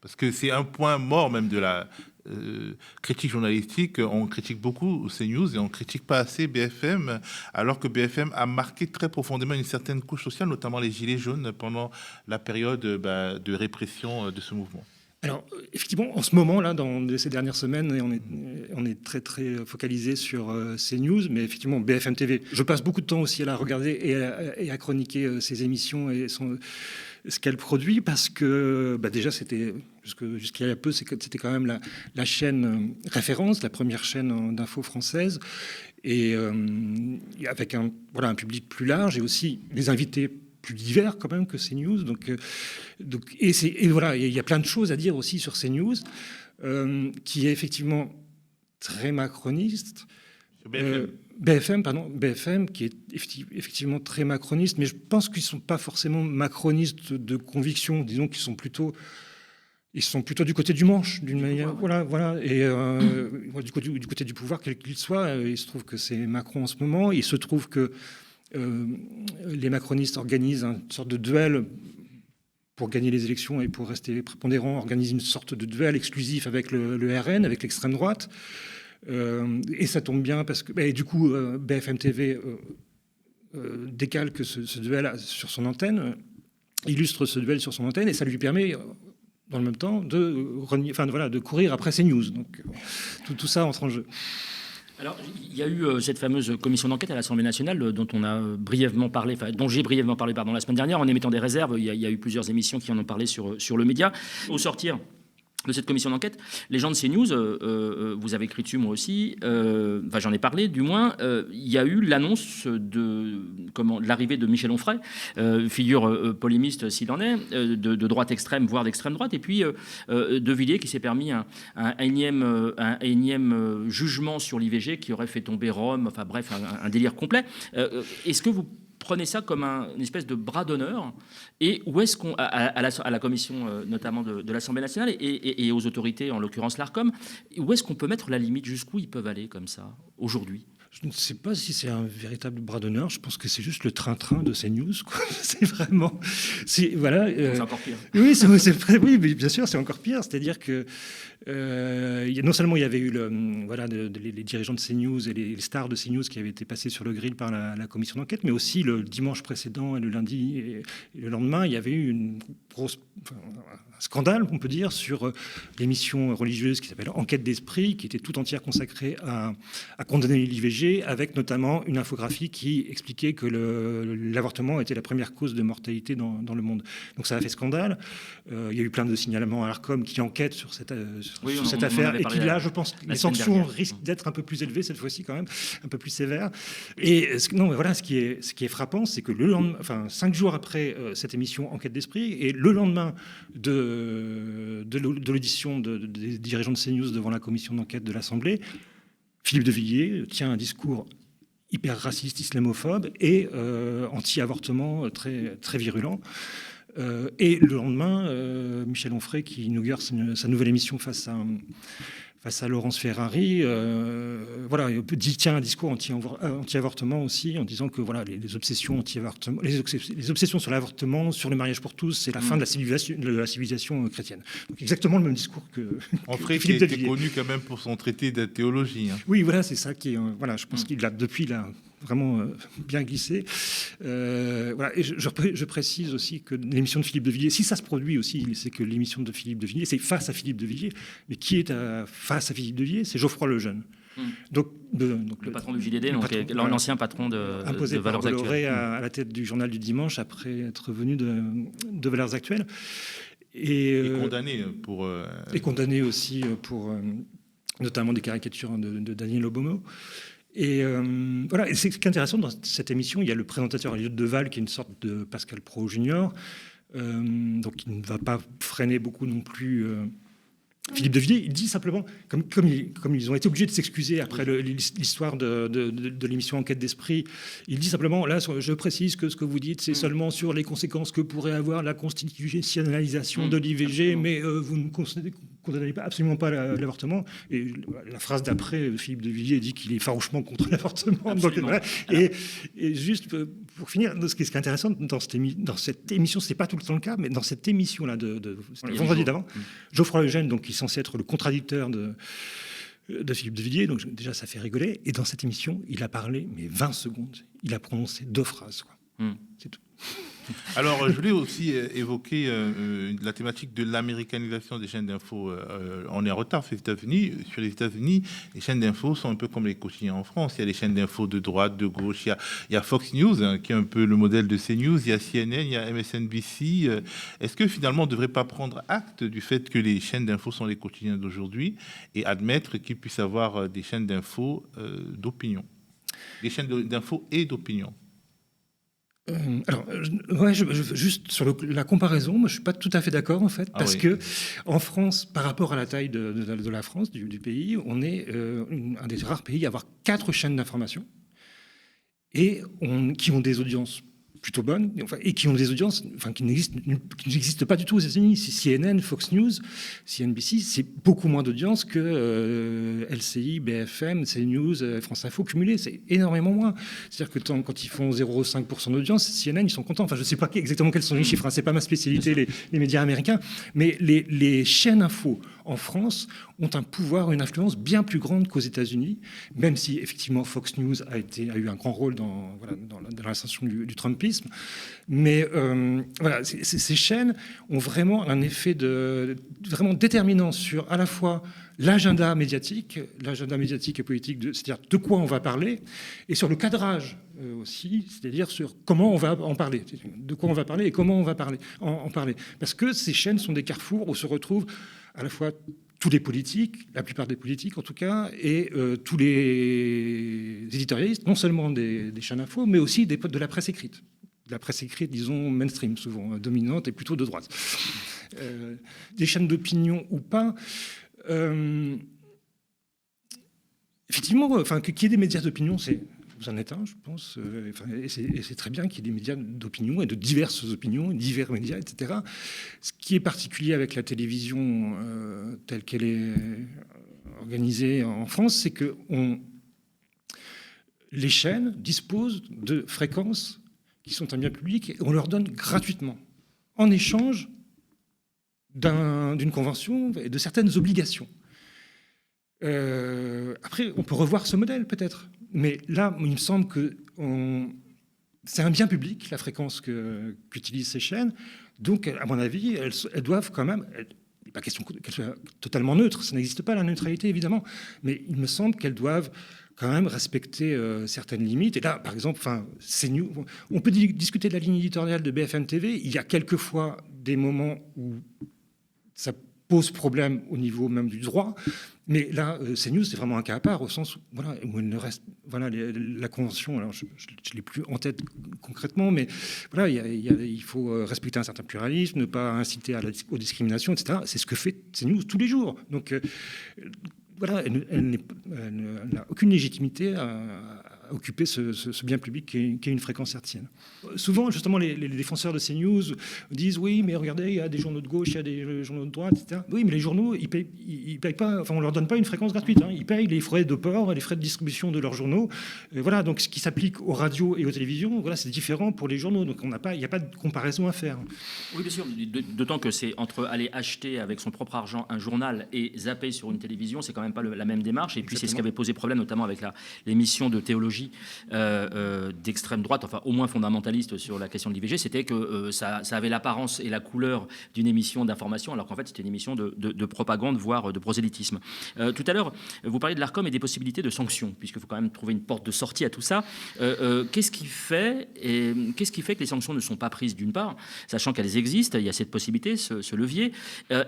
Parce que c'est un point mort même de la critique journalistique. On critique beaucoup CNews et on ne critique pas assez BFM, alors que BFM a marqué très profondément une certaine couche sociale, notamment les Gilets jaunes, pendant la période de répression de ce mouvement. Alors, effectivement, en ce moment, là, dans ces dernières semaines, on est très, très focalisé sur CNews, mais effectivement, BFM TV, je passe beaucoup de temps aussi à la regarder et à chroniquer ses émissions et ce qu'elle produit, parce que déjà, jusqu'à il y a peu, c'était quand même la chaîne référence, la première chaîne d'info française, et avec un public plus large, et aussi des invités plus divers quand même que CNews. Et voilà, il y a plein de choses à dire aussi sur CNews, qui est effectivement très macroniste. BFM, qui est effectivement très macroniste, mais je pense qu'ils ne sont pas forcément macronistes de conviction. Disons qu'ils sont plutôt du côté du manche, d'une manière. Voilà. Et du côté du pouvoir, quel qu'il soit, il se trouve que c'est Macron en ce moment. Il se trouve que les macronistes organisent une sorte de duel pour gagner les élections et pour rester prépondérants, organisent une sorte de duel exclusif avec le RN, avec l'extrême droite. Et ça tombe bien parce que, du coup, BFM TV décalque ce duel sur son antenne, illustre ce duel sur son antenne, et ça lui permet, dans le même temps, de courir après CNews. Donc, tout ça entre en jeu. Alors, il y a eu cette fameuse commission d'enquête à l'Assemblée nationale dont on a brièvement parlé, dont j'ai brièvement parlé la semaine dernière en émettant des réserves. Il y a eu plusieurs émissions qui en ont parlé sur le média. Au sortir de cette commission d'enquête, les gens de CNews, vous avez écrit dessus, moi aussi, j'en ai parlé du moins, il y a eu l'annonce de l'arrivée de Michel Onfray, figure polémiste s'il en est, de droite extrême, voire d'extrême droite, et puis De Villiers qui s'est permis un énième jugement sur l'IVG qui aurait fait tomber Rome, enfin bref, un délire complet. Est-ce que vous prenez ça comme une espèce de bras d'honneur, et où est-ce qu'on, à la commission notamment de l'Assemblée nationale et aux autorités, en l'occurrence l'Arcom, où est-ce qu'on peut mettre la limite, jusqu'où ils peuvent aller comme ça aujourd'hui? Je ne sais pas si c'est un véritable bras d'honneur. Je pense que c'est juste le train-train de CNews, quoi. C'est vraiment... voilà, c'est encore pire. Oui, oui, mais bien sûr, c'est encore pire. C'est-à-dire que non seulement il y avait eu les dirigeants de CNews et les stars de CNews qui avaient été passés sur le grill par la commission d'enquête, mais aussi le dimanche précédent et le lundi et le lendemain, il y avait eu un scandale, on peut dire, sur l'émission religieuse qui s'appelle Enquête d'esprit, qui était tout entière consacrée à condamner l'IVG, avec notamment une infographie qui expliquait que l'avortement était la première cause de mortalité dans le monde. Donc ça a fait scandale. Il y a eu plein de signalements à l'ARCOM qui enquêtent sur cette affaire, et qui là, je pense, les sanctions risquent d'être un peu plus élevées cette fois-ci quand même, un peu plus sévères. Et ce qui est frappant, c'est que 5 jours après cette émission Enquête d'esprit, et le lendemain de l'audition des dirigeants de CNews devant la commission d'enquête de l'Assemblée, Philippe de Villiers tient un discours hyper raciste, islamophobe et anti-avortement très, très virulent. Et le lendemain, Michel Onfray, qui inaugure sa nouvelle émission face à Laurence Ferrari, tient un discours anti-avortement aussi, en disant que les obsessions anti-avortement, les obsessions sur l'avortement, sur le mariage pour tous, c'est la fin de la civilisation chrétienne. Donc exactement le même discours que Onfray, qui était connu quand même pour son traité de théologie. Oui, voilà, c'est ça qui est... je pense qu'il a depuis vraiment bien glissé. Et je précise aussi que l'émission de Philippe de Villiers, si ça se produit aussi, c'est que l'émission de Philippe de Villiers, c'est face à Philippe de Villiers. Mais qui est face à Philippe de Villiers? C'est Geoffroy Lejeune. Donc, le patron du JDD, l'ancien patron de Valeurs Actuelles. À la tête du journal du dimanche après être venu de Valeurs Actuelles. Et condamné pour... Et condamné aussi pour notamment des caricatures de Daniel Obono. Et et ce qui est intéressant dans cette émission, il y a le présentateur Elliot Deval, qui est une sorte de Pascal Praud junior, donc il ne va pas freiner beaucoup non plus Philippe de Villiers. Il dit simplement, comme ils ont été obligés de s'excuser après l'histoire de l'émission Enquête d'esprit, il dit simplement, là, je précise que ce que vous dites, c'est seulement sur les conséquences que pourrait avoir la constitutionnalisation de l'IVG, mais vous ne condamnez absolument pas l'avortement. Et la phrase d'après, Philippe de Villiers dit qu'il est farouchement contre l'avortement. Donc, et juste pour finir, ce qui est intéressant dans cette émission, c'est pas tout le temps le cas, mais dans cette émission-là de vendredi d'avant, Geoffroy Lejeune, donc qui est censé être le contradicteur de Philippe de Villiers, donc déjà ça fait rigoler. Et dans cette émission, il a parlé, mais 20 secondes, il a prononcé 2 phrases. C'est tout. Alors, je voulais aussi évoquer la thématique de l'américanisation des chaînes d'infos. On est en retard sur les États-Unis. Sur les États-Unis, les chaînes d'infos sont un peu comme les quotidiens en France. Il y a les chaînes d'infos de droite, de gauche. Il y a Fox News, qui est un peu le modèle de CNews. Il y a CNN, il y a MSNBC. Est-ce que finalement, on ne devrait pas prendre acte du fait que les chaînes d'infos sont les quotidiens d'aujourd'hui et admettre qu'il puisse y avoir des chaînes d'infos d'opinion, des chaînes d'infos et d'opinion? Juste sur la comparaison, moi je suis pas tout à fait d'accord en fait, parce que en France, par rapport à la taille de la France, du pays, on est un des rares pays à avoir 4 chaînes d'information et qui ont des audiences plutôt bonnes, et qui ont des audiences qui n'existent pas du tout aux États-Unis. CNN, Fox News, CNBC, c'est beaucoup moins d'audience que LCI, BFM, CNews, France Info cumulés. C'est énormément moins. C'est-à-dire que quand ils font 0,5% d'audience, CNN, ils sont contents. Enfin, je ne sais pas exactement quels sont les chiffres. C'est pas ma spécialité, les médias américains. Mais les chaînes info en France ont un pouvoir, une influence bien plus grande qu'aux États-Unis, même si effectivement Fox News a eu un grand rôle dans l'ascension du Trumpisme. Mais ces chaînes ont vraiment un effet vraiment déterminant sur à la fois l'agenda médiatique et politique, c'est-à-dire de quoi on va parler, et sur le cadrage aussi, c'est-à-dire sur comment on va en parler, de quoi on va parler et comment on va en parler. Parce que ces chaînes sont des carrefours où se retrouvent à la fois tous les politiques, la plupart des politiques en tout cas, et tous les éditorialistes, non seulement des chaînes info, mais aussi de la presse écrite. De la presse écrite, disons, mainstream, souvent dominante et plutôt de droite. Des chaînes d'opinion ou pas. Effectivement, qu'il y ait des médias d'opinion, vous en êtes un, je pense, et c'est très bien qu'il y ait des médias d'opinion et de diverses opinions, divers médias, etc. Ce qui est particulier avec la télévision telle qu'elle est organisée en France, c'est que les chaînes disposent de fréquences qui sont un bien public et on leur donne gratuitement, en échange d'une convention et de certaines obligations. Après, on peut revoir ce modèle peut-être, mais là, il me semble que c'est un bien public, la fréquence qu'utilisent ces chaînes, donc à mon avis, elles doivent quand même... Il n'est pas question qu'elles soient totalement neutres, ça n'existe pas la neutralité évidemment, mais il me semble qu'elles doivent quand même respecter certaines limites. Et là, par exemple, on peut discuter de la ligne éditoriale de BFM TV. Il y a quelquefois des moments où ça pose problème au niveau même du droit. Mais là, CNews, c'est vraiment un cas à part, au sens où, où il ne reste, la convention, alors je ne l'ai plus en tête concrètement, mais voilà, il faut respecter un certain pluralisme, ne pas inciter aux discriminations, etc. C'est ce que fait CNews tous les jours. Donc, voilà, elle n'a aucune légitimité à occuper ce bien public qui est une fréquence hertzienne. Souvent, justement, les défenseurs de CNews disent « Oui, mais regardez, il y a des journaux de gauche, il y a des journaux de droite, etc. » Oui, mais les journaux, ils payent pas, enfin, on ne leur donne pas une fréquence gratuite. Hein. Ils payent les frais de port, les frais de distribution de leurs journaux. Et voilà, donc ce qui s'applique aux radios et aux télévisions, voilà, c'est différent pour les journaux. Donc il n'y a pas de comparaison à faire. Oui, bien sûr. D'autant que c'est entre aller acheter avec son propre argent un journal et zapper sur une télévision, c'est quand même pas la même démarche. Et puis c'est ce qui avait posé problème, notamment avec l'émission de théologie d'extrême droite, enfin au moins fondamentaliste sur la question de l'IVG, c'était que ça avait l'apparence et la couleur d'une émission d'information, alors qu'en fait c'était une émission de propagande, voire de prosélytisme. Tout à l'heure, vous parliez de l'Arcom et des possibilités de sanctions, puisqu'il faut quand même trouver une porte de sortie à tout ça. Qu'est-ce qui fait que les sanctions ne sont pas prises, d'une part, sachant qu'elles existent, il y a cette possibilité, ce levier.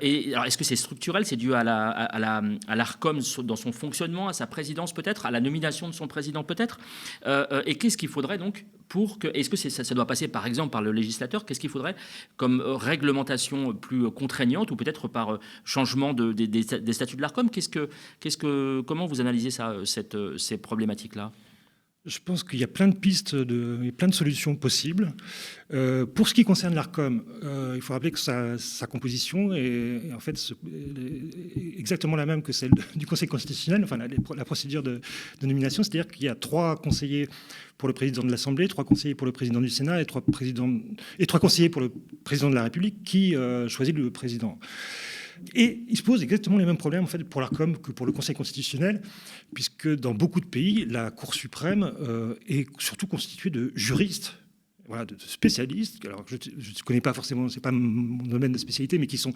Et alors, est-ce que c'est structurel, c'est dû à l'Arcom dans son fonctionnement, à sa présidence peut-être, à la nomination de son président peut-être, et qu'est-ce qu'il faudrait donc pour que... Est-ce que ça doit passer par exemple par le législateur? Qu'est-ce qu'il faudrait comme réglementation plus contraignante ou peut-être par changement des statuts de l'Arcom? Comment vous analysez ça, ces problématiques-là? Je pense qu'il y a plein de pistes, plein de solutions possibles. Pour ce qui concerne l'Arcom, il faut rappeler que sa composition est en fait exactement la même que celle du Conseil constitutionnel, enfin la procédure de nomination, c'est-à-dire qu'il y a 3 conseillers pour le président de l'Assemblée, 3 conseillers pour le président du Sénat et 3 conseillers pour le président de la République qui choisit le président. Et il se pose exactement les mêmes problèmes en fait, pour l'Arcom que pour le Conseil constitutionnel, puisque dans beaucoup de pays, la Cour suprême est surtout constituée de juristes, voilà, de spécialistes. Alors, je ne connais pas forcément, ce n'est pas mon domaine de spécialité, mais qui sont,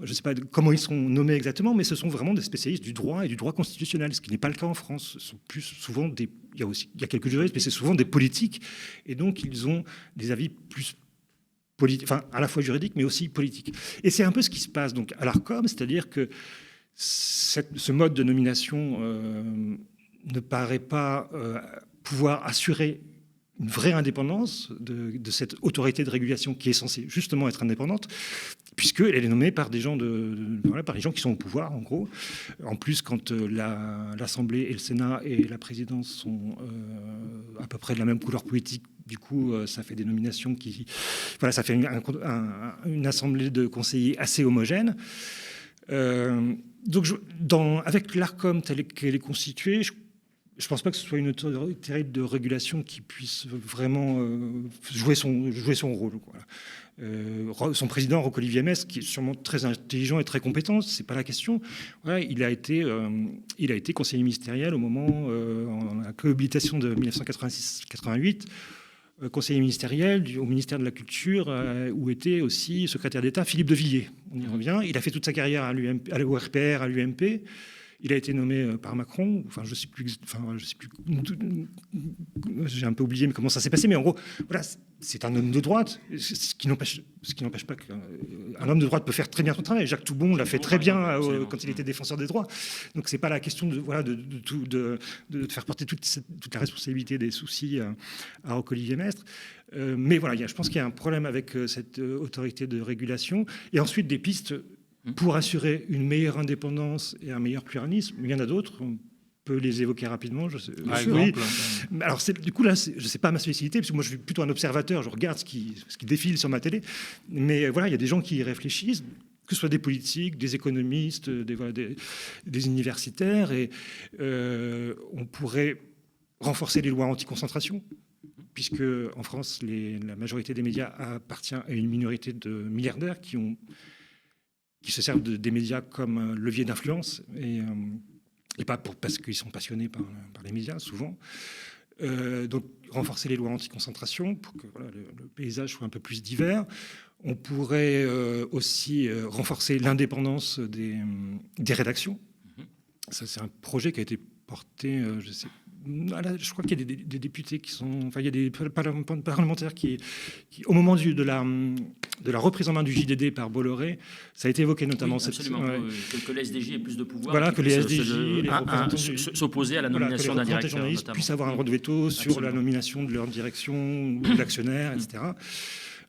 je ne sais pas comment ils sont nommés exactement, mais ce sont vraiment des spécialistes du droit et du droit constitutionnel, ce qui n'est pas le cas en France. Ce sont plus souvent il y a quelques juristes, mais c'est souvent des politiques, et donc ils ont des avis plus enfin, à la fois juridique, mais aussi politique. Et c'est un peu ce qui se passe donc, à l'Arcom, c'est-à-dire que ce mode de nomination ne paraît pas pouvoir assurer une vraie indépendance de cette autorité de régulation qui est censée justement être indépendante, puisqu'elle est nommée par des gens par les gens qui sont au pouvoir, en gros. En plus, quand l'Assemblée et le Sénat et la présidence sont à peu près de la même couleur politique, du coup, ça fait des nominations qui... Voilà, ça fait une assemblée de conseillers assez homogène. Donc, avec l'Arcom telle qu'elle est constituée, je ne pense pas que ce soit une autorité de régulation qui puisse vraiment jouer son rôle. Voilà. Son président, Roch-Olivier Maistre, qui est sûrement très intelligent et très compétent, c'est pas la question. Voilà, il a été conseiller ministériel au moment de la cohabitation de 1986-88, conseiller ministériel au ministère de la Culture, où était aussi secrétaire d'État Philippe de Villiers. On y revient. Il a fait toute sa carrière au RPR, à l'UMP. Il a été nommé par Macron. Enfin, je sais plus. J'ai un peu oublié comment ça s'est passé, mais en gros, voilà, c'est un homme de droite. Ce qui n'empêche pas qu'un homme de droite peut faire très bien son travail. Jacques Toubon l'a fait très bien quand il était défenseur des droits. Donc, c'est pas la question de faire porter toute la responsabilité des soucis à Roch-Olivier Maistre. Mais voilà, je pense qu'il y a un problème avec cette autorité de régulation. Et ensuite, des pistes pour assurer une meilleure indépendance et un meilleur pluralisme. Il y en a d'autres, on peut les évoquer rapidement. Oui. Alors, du coup, là, je ne sais pas ma spécialité, parce que moi, je suis plutôt un observateur, je regarde ce qui défile sur ma télé. Mais voilà, il y a des gens qui y réfléchissent, que ce soit des politiques, des économistes, des universitaires, et on pourrait renforcer les lois anti-concentration, puisque en France, la majorité des médias appartient à une minorité de milliardaires qui se servent des médias comme levier d'influence, et pas parce qu'ils sont passionnés par les médias, souvent. Donc, renforcer les lois anti-concentration pour que le paysage soit un peu plus divers. On pourrait aussi renforcer l'indépendance des rédactions. Ça, c'est un projet qui a été porté, je crois qu'il y a des députés qui sont... Enfin, il y a des parlementaires qui au moment de la reprise en main du JDD par Bolloré, ça a été évoqué notamment. Oui, absolument, que les SDJ aient plus de pouvoir. Voilà, que les SDJ, s'opposer à la nomination d'un directeur, journalistes puissent avoir un droit de veto sur la nomination de leur direction ou de l'actionnaire, etc.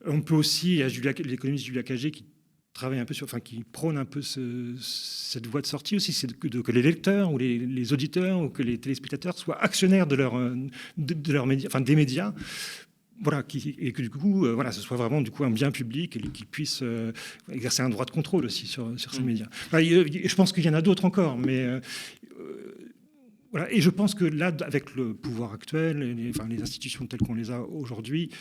On peut aussi, il y a l'économiste Julia Cagé qui travaille un peu qui prône un peu cette voie de sortie aussi, c'est que les lecteurs ou les auditeurs ou que les téléspectateurs soient actionnaires de leurs médias, des médias, et que du coup, ce soit vraiment du coup un bien public et qu'ils puissent exercer un droit de contrôle aussi sur ces médias. Je pense qu'il y en a d'autres encore, mais et je pense que là, avec le pouvoir actuel, les institutions telles qu'on les a aujourd'hui,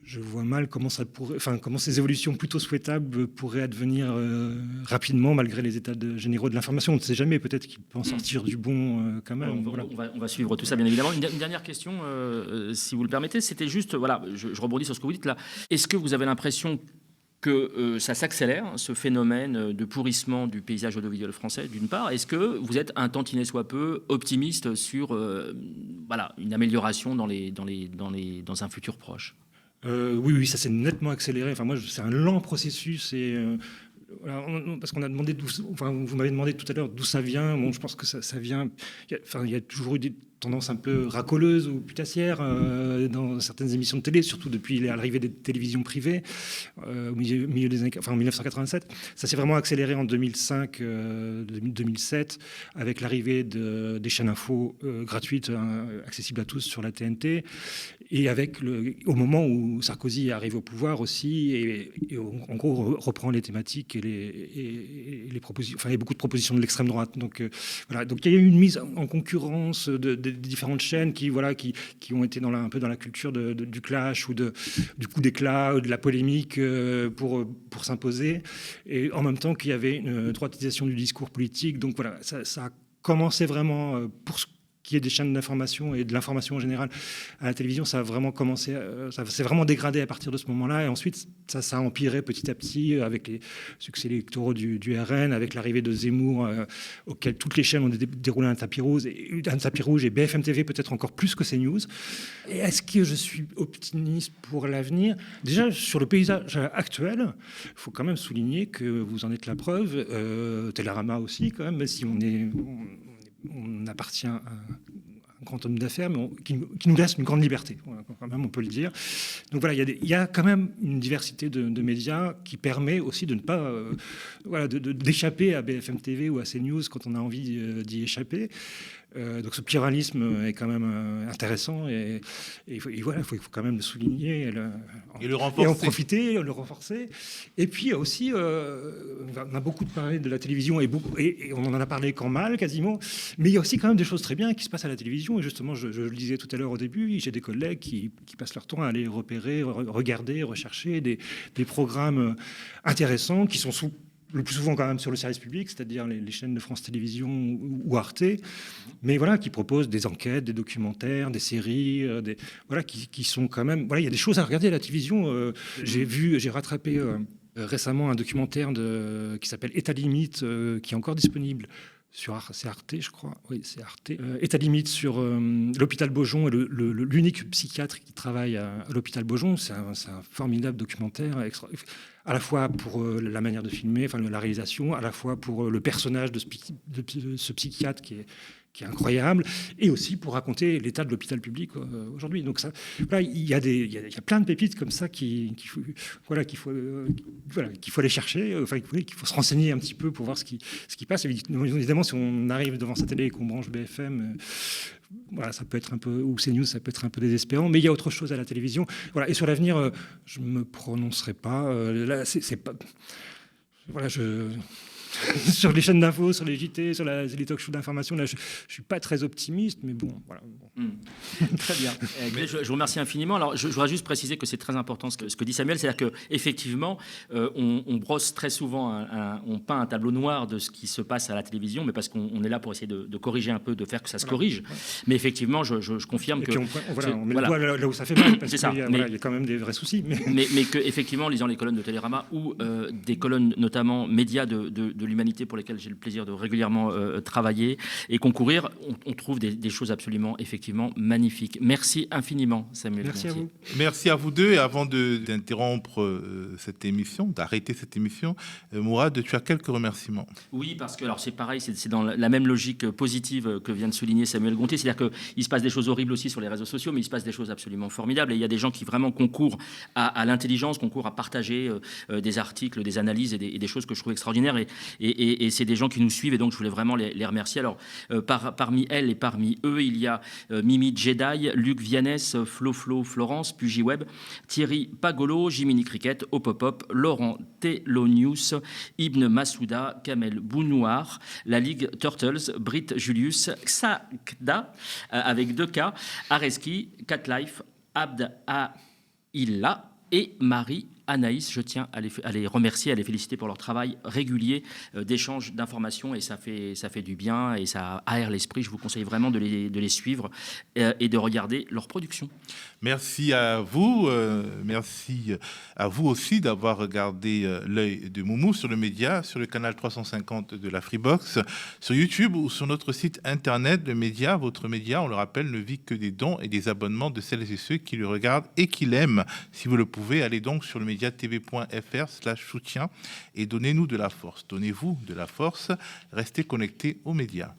je vois mal comment ces évolutions plutôt souhaitables pourraient advenir rapidement, malgré les états généraux de l'information. On ne sait jamais, peut-être qu'il peut en sortir du bon quand même. On va suivre tout ça, bien évidemment. Une dernière question, si vous le permettez, c'était juste, je rebondis sur ce que vous dites là. Est-ce que vous avez l'impression que ça s'accélère, ce phénomène de pourrissement du paysage audiovisuel français, d'une part? Est-ce que vous êtes un tantinet soit peu optimiste sur une amélioration dans un futur proche? Oui, ça s'est nettement accéléré. Enfin, moi, c'est un lent processus parce qu'on a demandé vous m'avez demandé tout à l'heure d'où ça vient. Bon, je pense que ça vient. Il y a toujours eu des tendances un peu racoleuses ou putassières dans certaines émissions de télé, surtout depuis l'arrivée des télévisions privées au milieu des années, en 1987. Ça s'est vraiment accéléré en 2005, 2007, avec l'arrivée des chaînes info gratuites, accessibles à tous sur la TNT, et au moment où Sarkozy arrive au pouvoir aussi, et en gros reprend les thématiques et les propositions, il y a beaucoup de propositions de l'extrême droite. Donc donc il y a eu une mise en concurrence des différentes chaînes qui ont été un peu dans la culture du clash ou du coup d'éclat, de la polémique pour s'imposer, et en même temps qu'il y avait une droitisation du discours politique. Donc ça a commencé vraiment pour ce qui est des chaînes d'information et de l'information en général à la télévision, ça a vraiment commencé, ça s'est vraiment dégradé à partir de ce moment-là, et ensuite ça a empiré petit à petit avec les succès électoraux du RN, avec l'arrivée de Zemmour auquel toutes les chaînes ont déroulé un tapis rouge, et BFM TV peut-être encore plus que CNews. Et est-ce que je suis optimiste pour l'avenir? Déjà, sur le paysage actuel, il faut quand même souligner que vous en êtes la preuve, Télérama aussi quand même, même si on appartient à un grand homme d'affaires, mais qui nous laisse une grande liberté, quand même, on peut le dire. Donc il y a quand même une diversité de médias qui permet aussi de ne pas d'échapper à BFM TV ou à CNews quand on a envie d'y échapper. Donc ce pluralisme est quand même intéressant, et il faut quand même le souligner et le renforcer. Et en profiter, le renforcer. Et puis aussi, on a beaucoup parlé de la télévision et on en a parlé qu'en mal quasiment, mais il y a aussi quand même des choses très bien qui se passent à la télévision. Et justement, je le disais tout à l'heure au début, j'ai des collègues qui passent leur temps à aller repérer, regarder, rechercher des programmes intéressants qui sont le plus souvent quand même sur le service public, c'est-à-dire les chaînes de France Télévisions ou Arte, mais qui proposent des enquêtes, des documentaires, des séries, qui sont quand même... il y a des choses à regarder à la télévision. J'ai rattrapé récemment un documentaire qui s'appelle État limite, qui est encore disponible c'est Arte, je crois. Oui, c'est Arte. État limite sur l'hôpital Beaujon et l'unique psychiatre qui travaille à l'hôpital Beaujon. C'est un formidable documentaire, à la fois pour la manière de filmer, la réalisation, à la fois pour le personnage de ce psychiatre qui est incroyable, et aussi pour raconter l'état de l'hôpital public aujourd'hui. Donc il y a plein de pépites comme ça qu'il faut aller chercher, qu'il faut se renseigner un petit peu pour voir ce qui passe. Évidemment, si on arrive devant sa télé et qu'on branche BFM, ça peut être un peu, ou CNews, ça peut être un peu désespérant, mais il y a autre chose à la télévision. Et sur l'avenir, je me prononcerai pas. Là, c'est pas. sur les chaînes d'infos, sur les JT, sur les talk shows d'information. Là, je suis pas très optimiste, mais bon, voilà. Très bien. Je vous remercie infiniment. Alors, je voudrais juste préciser que c'est très important ce que dit Samuel, c'est-à-dire qu'effectivement, on brosse très souvent, on peint un tableau noir de ce qui se passe à la télévision, mais parce qu'on est là pour essayer de corriger un peu, de faire que ça se corrige. Mais effectivement, je confirme que... on met le doigt là où ça fait mal, parce qu'il y a quand même des vrais soucis. Mais qu'effectivement, en lisant les colonnes de Télérama ou des colonnes notamment médias de l'humanité pour lesquelles j'ai le plaisir de régulièrement travailler et concourir, on trouve des choses absolument, effectivement, magnifiques. Merci infiniment, Samuel. Merci à vous. Merci à vous deux. Et avant d'interrompre cette émission, d'arrêter cette émission, Mourad, tu as quelques remerciements. Oui, parce que alors c'est pareil, c'est dans la même logique positive que vient de souligner Samuel Gontier, c'est-à-dire qu'il se passe des choses horribles aussi sur les réseaux sociaux, mais il se passe des choses absolument formidables. Et il y a des gens qui vraiment concourent à l'intelligence, concourent à partager des articles, des analyses et des choses que je trouve extraordinaires. Et c'est des gens qui nous suivent, et donc je voulais vraiment les remercier. Alors, parmi elles et parmi eux, il y a Mimi Jedi, Luc Viannès, Flo Florence, Pugy Web, Thierry Pagolo, Jiminy Cricket, Opopop, Laurent Telonius, Ibn Massouda, Kamel Bounouar, la Ligue Turtles, Brit Julius, Xakda, avec 2 K, Areski, Catlife, Abd Aïlla et Marie Anaïs. Je tiens à les remercier, à les féliciter pour leur travail régulier d'échange d'informations, et ça fait du bien et ça aère l'esprit. Je vous conseille vraiment de les suivre et de regarder leur production. Merci à vous. Merci à vous aussi d'avoir regardé l'œil de Moumou sur le média, sur le canal 350 de la Freebox, sur YouTube ou sur notre site internet. Le média, votre média, on le rappelle, ne vit que des dons et des abonnements de celles et ceux qui le regardent et qui l'aiment. Si vous le pouvez, allez donc sur le mediatv.fr/soutien et donnez-nous de la force. Donnez-vous de la force. Restez connectés aux médias.